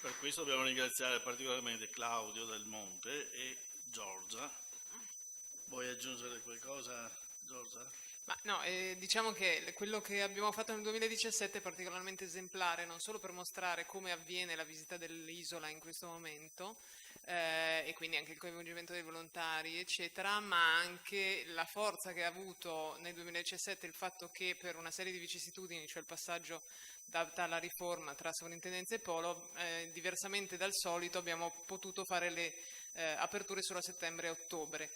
Per questo dobbiamo ringraziare particolarmente Claudio Del Monte e Giorgia. Vuoi aggiungere qualcosa, Giorgia? Ma no, diciamo che quello che abbiamo fatto nel 2017 è particolarmente esemplare, non solo per mostrare come avviene la visita dell'isola in questo momento, e quindi anche il coinvolgimento dei volontari, eccetera, ma anche la forza che ha avuto nel 2017 il fatto che per una serie di vicissitudini, cioè il passaggio dalla riforma tra sovrintendenza e polo, diversamente dal solito abbiamo potuto fare le aperture solo a settembre e ottobre.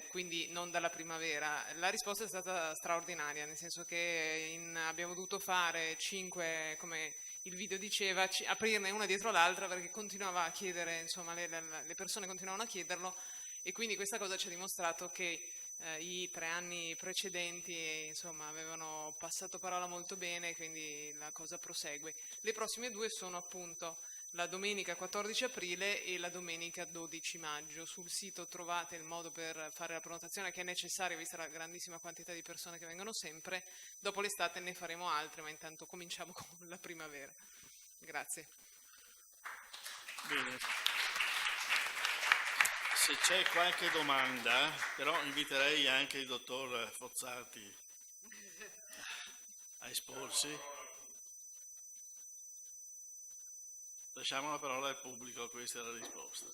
Quindi non dalla primavera. La risposta è stata straordinaria, nel senso che abbiamo dovuto fare 5, come il video diceva, aprirne una dietro l'altra perché continuava a chiedere, insomma le persone continuavano a chiederlo E quindi questa cosa ci ha dimostrato che i 3 anni precedenti insomma avevano passato parola molto bene, quindi la cosa prosegue. Le prossime 2 sono appunto la domenica 14 aprile e la domenica 12 maggio. Sul sito trovate il modo per fare la prenotazione, che è necessaria vista la grandissima quantità di persone che vengono sempre. Dopo l'estate ne faremo altre, ma intanto cominciamo con la primavera. Grazie. Bene. Se c'è qualche domanda, però inviterei anche il dottor Fozzati a esporsi. Lasciamo la parola al pubblico, questa è la risposta.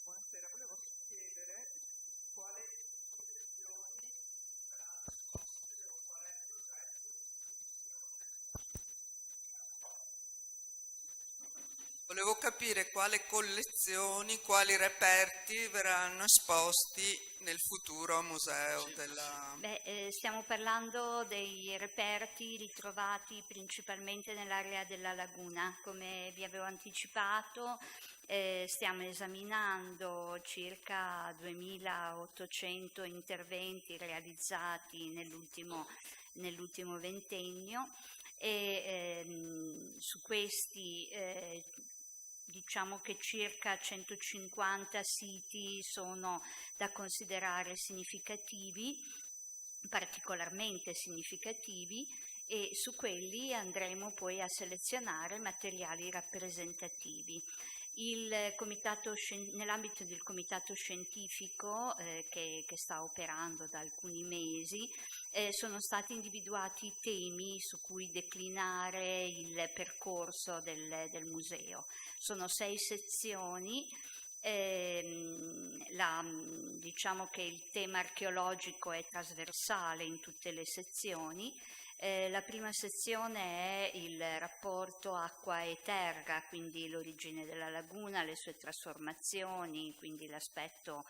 Buonasera, volevo chiedere quali collezioni o quale progetto. Volevo capire quali collezioni, quali reperti verranno esposti nel futuro museo della... Stiamo parlando dei reperti ritrovati principalmente nell'area della laguna. Come vi avevo anticipato, stiamo esaminando circa 2800 interventi realizzati nell'ultimo ventennio e su questi diciamo che circa 150 siti sono da considerare significativi, particolarmente significativi, e su quelli andremo poi a selezionare materiali rappresentativi. Nell'ambito del comitato scientifico che sta operando da alcuni mesi sono stati individuati temi su cui declinare il percorso del museo. Sono 6 sezioni. Diciamo che il tema archeologico è trasversale in tutte le sezioni. La prima sezione è il rapporto acqua e terra, quindi l'origine della laguna, le sue trasformazioni, quindi l'aspetto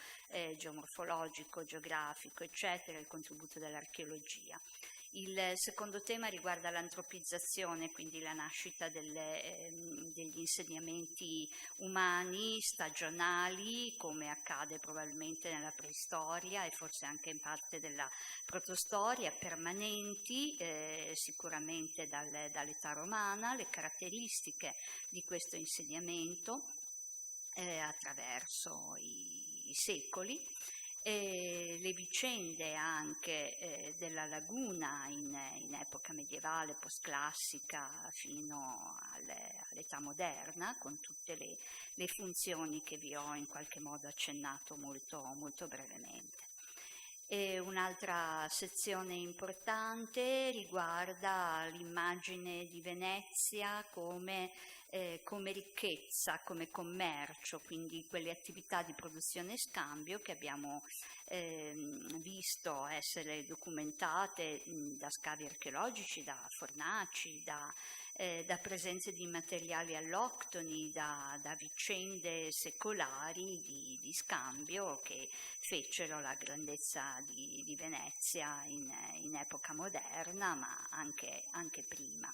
geomorfologico, geografico, eccetera, il contributo dell'archeologia. Il secondo tema riguarda l'antropizzazione, quindi la nascita degli insediamenti umani stagionali, come accade probabilmente nella preistoria e forse anche in parte della protostoria, permanenti sicuramente dall'età romana, le caratteristiche di questo insediamento attraverso i secoli. Le vicende anche della laguna in epoca medievale, postclassica fino all'età moderna, con tutte le funzioni che vi ho in qualche modo accennato molto, molto brevemente. Un'altra sezione importante riguarda l'immagine di Venezia come ricchezza, come commercio, quindi quelle attività di produzione e scambio che abbiamo visto essere documentate da scavi archeologici, da fornaci, da presenze di materiali alloctoni, da vicende secolari di scambio che fecero la grandezza di Venezia in epoca moderna, ma anche prima.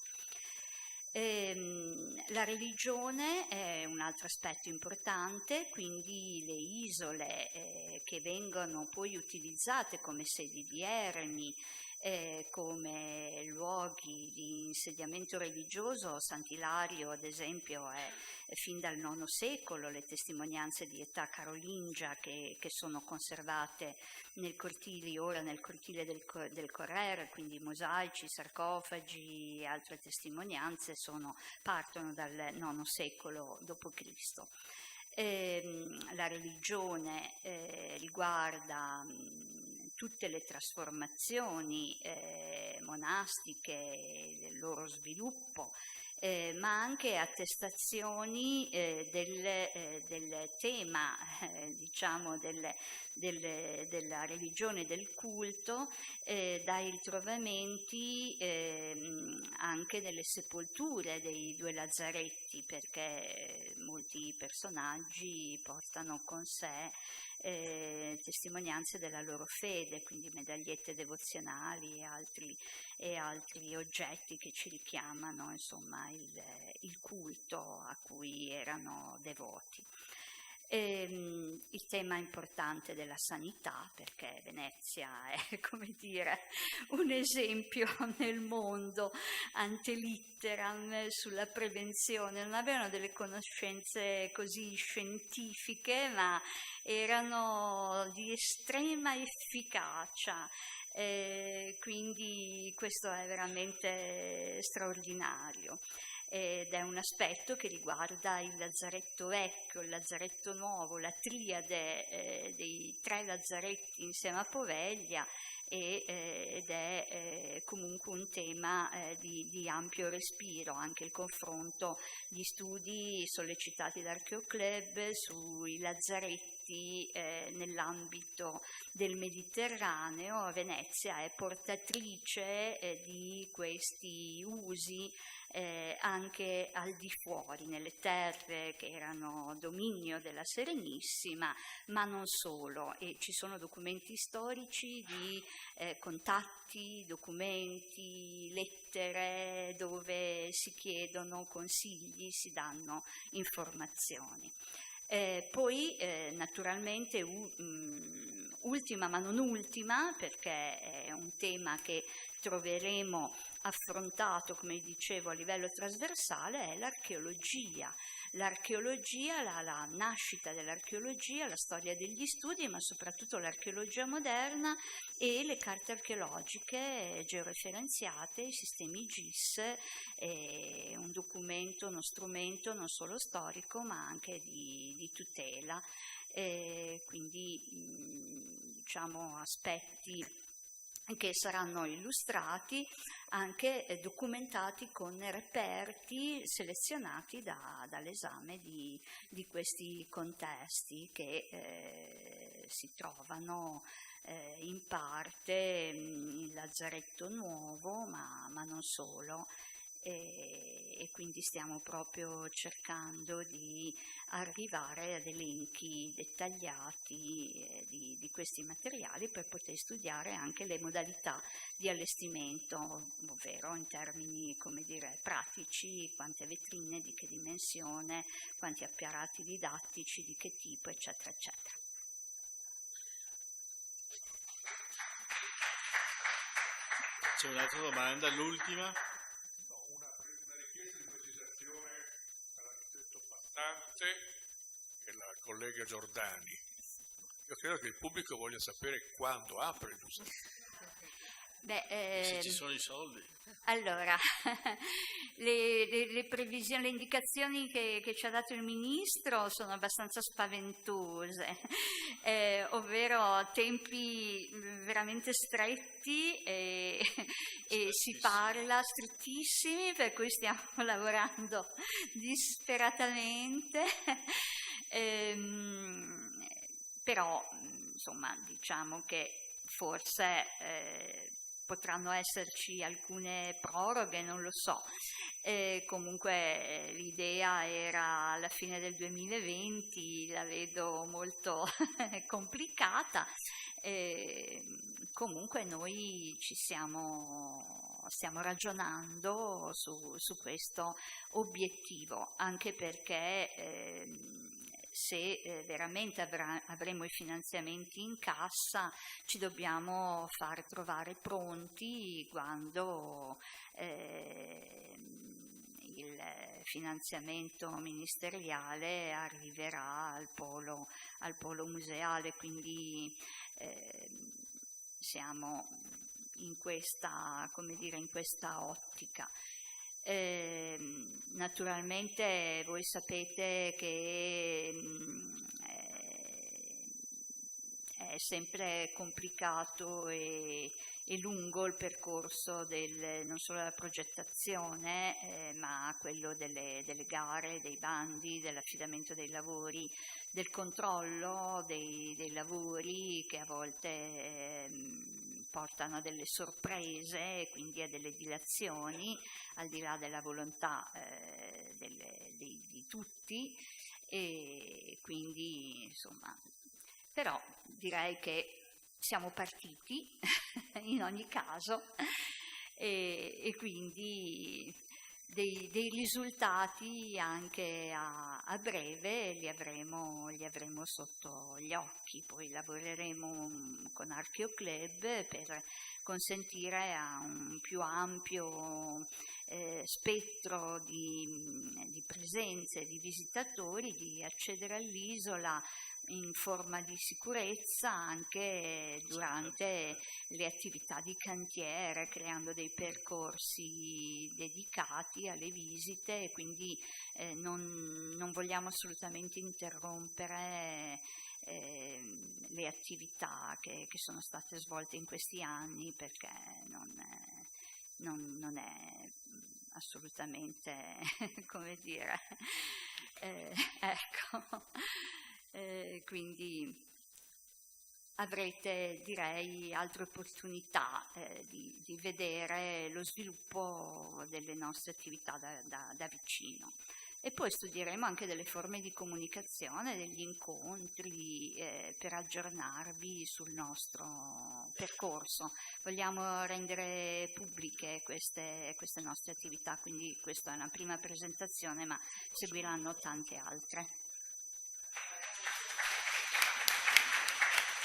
La religione è un altro aspetto importante, quindi le isole che vengono poi utilizzate come sedi di eremi, come luoghi di insediamento religioso. Sant'Ilario, ad esempio, è fin dal IX secolo, le testimonianze di età carolingia che sono conservate ora nel cortile del Correre, quindi mosaici, sarcofagi e altre testimonianze partono dal IX secolo d.C. La religione riguarda tutte le trasformazioni monastiche, il loro sviluppo, ma anche attestazioni del tema, diciamo, della religione e del culto, dai ritrovamenti anche delle sepolture dei 2 lazzaretti, perché molti personaggi portano con sé testimonianze della loro fede, quindi medagliette devozionali e altri oggetti che ci richiamano insomma il culto a cui erano devoti. Il tema importante della sanità, perché Venezia è, come dire, un esempio nel mondo ante litteram sulla prevenzione. Non avevano delle conoscenze così scientifiche, ma erano di estrema efficacia. Quindi questo è veramente straordinario. Ed è un aspetto che riguarda il lazzaretto vecchio, il lazzaretto nuovo, la triade dei 3 lazzaretti insieme a Poveglia, ed è comunque un tema di ampio respiro, anche il confronto di studi sollecitati da Archeoclub sui lazzaretti nell'ambito del Mediterraneo. Venezia è portatrice di questi usi anche al di fuori, nelle terre che erano dominio della Serenissima, ma non solo, e ci sono documenti storici di contatti, documenti, lettere dove si chiedono consigli, si danno informazioni. Poi naturalmente ultima ma non ultima, perché è un tema che troveremo affrontato, come dicevo, a livello trasversale, è l'archeologia. L'archeologia, la nascita dell'archeologia, la storia degli studi, ma soprattutto l'archeologia moderna e le carte archeologiche georeferenziate, i sistemi GIS, un documento, uno strumento non solo storico ma anche di tutela, quindi diciamo aspetti che saranno illustrati, anche documentati con reperti selezionati dall'esame di questi contesti che si trovano in parte in Lazzaretto Nuovo, ma non solo. E quindi stiamo proprio cercando di arrivare ad elenchi dettagliati di questi materiali per poter studiare anche le modalità di allestimento, ovvero in termini, come dire, pratici, quante vetrine, di che dimensione, quanti apparati didattici, di che tipo, eccetera, eccetera. C'è un'altra domanda, l'ultima. E la collega Giordani. Io credo che il pubblico voglia sapere quando apre il museo. Se ci sono i soldi. Allora, le previsioni, le indicazioni che ci ha dato il Ministro sono abbastanza spaventose, ovvero tempi veramente stretti e si parla strettissimi, per cui stiamo lavorando disperatamente, però insomma diciamo che forse potranno esserci alcune proroghe, non lo so. Comunque l'idea era alla fine del 2020, la vedo molto complicata. Comunque noi stiamo ragionando su questo obiettivo, anche perché se veramente avremo i finanziamenti in cassa, ci dobbiamo far trovare pronti quando il finanziamento ministeriale arriverà al polo museale, quindi siamo in questa, come dire, in questa ottica. Naturalmente voi sapete che è sempre complicato e lungo il percorso non solo della progettazione, ma quello delle gare, dei bandi, dell'affidamento dei lavori, del controllo dei lavori, che a volte portano a delle sorprese e quindi a delle dilazioni, al di là della volontà di tutti, e quindi insomma Però direi che siamo partiti in ogni caso e quindi dei risultati anche a breve li avremo sotto gli occhi. Poi lavoreremo con Archeo Club per consentire a un più ampio spettro di presenze, di visitatori, di accedere all'isola in forma di sicurezza anche durante le attività di cantiere, creando dei percorsi dedicati alle visite, e quindi non vogliamo assolutamente interrompere le attività che sono state svolte in questi anni, perché non è assolutamente, come dire, ecco. Quindi avrete, direi, altre opportunità di vedere lo sviluppo delle nostre attività da vicino. E poi studieremo anche delle forme di comunicazione, degli incontri per aggiornarvi sul nostro percorso. Vogliamo rendere pubbliche queste nostre attività, quindi questa è una prima presentazione, ma seguiranno tante altre.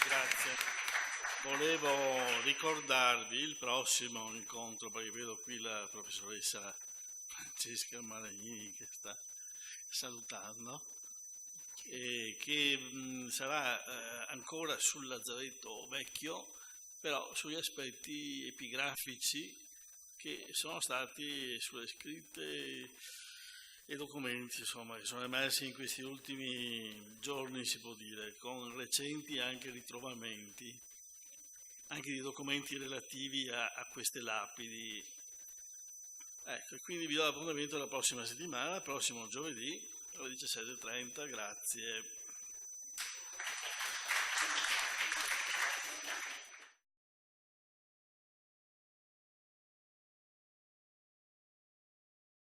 Grazie. Volevo ricordarvi il prossimo incontro, perché vedo qui la professoressa Francesca Maragnini che sta salutando, e che sarà ancora sul Lazzaretto Vecchio, però sugli aspetti epigrafici che sono stati sulle scritte e documenti, insomma, che sono emersi in questi ultimi giorni, si può dire, con recenti anche ritrovamenti, anche di documenti relativi a queste lapidi. Ecco, e quindi vi do l'appuntamento la prossima settimana, prossimo giovedì alle 17:30, grazie.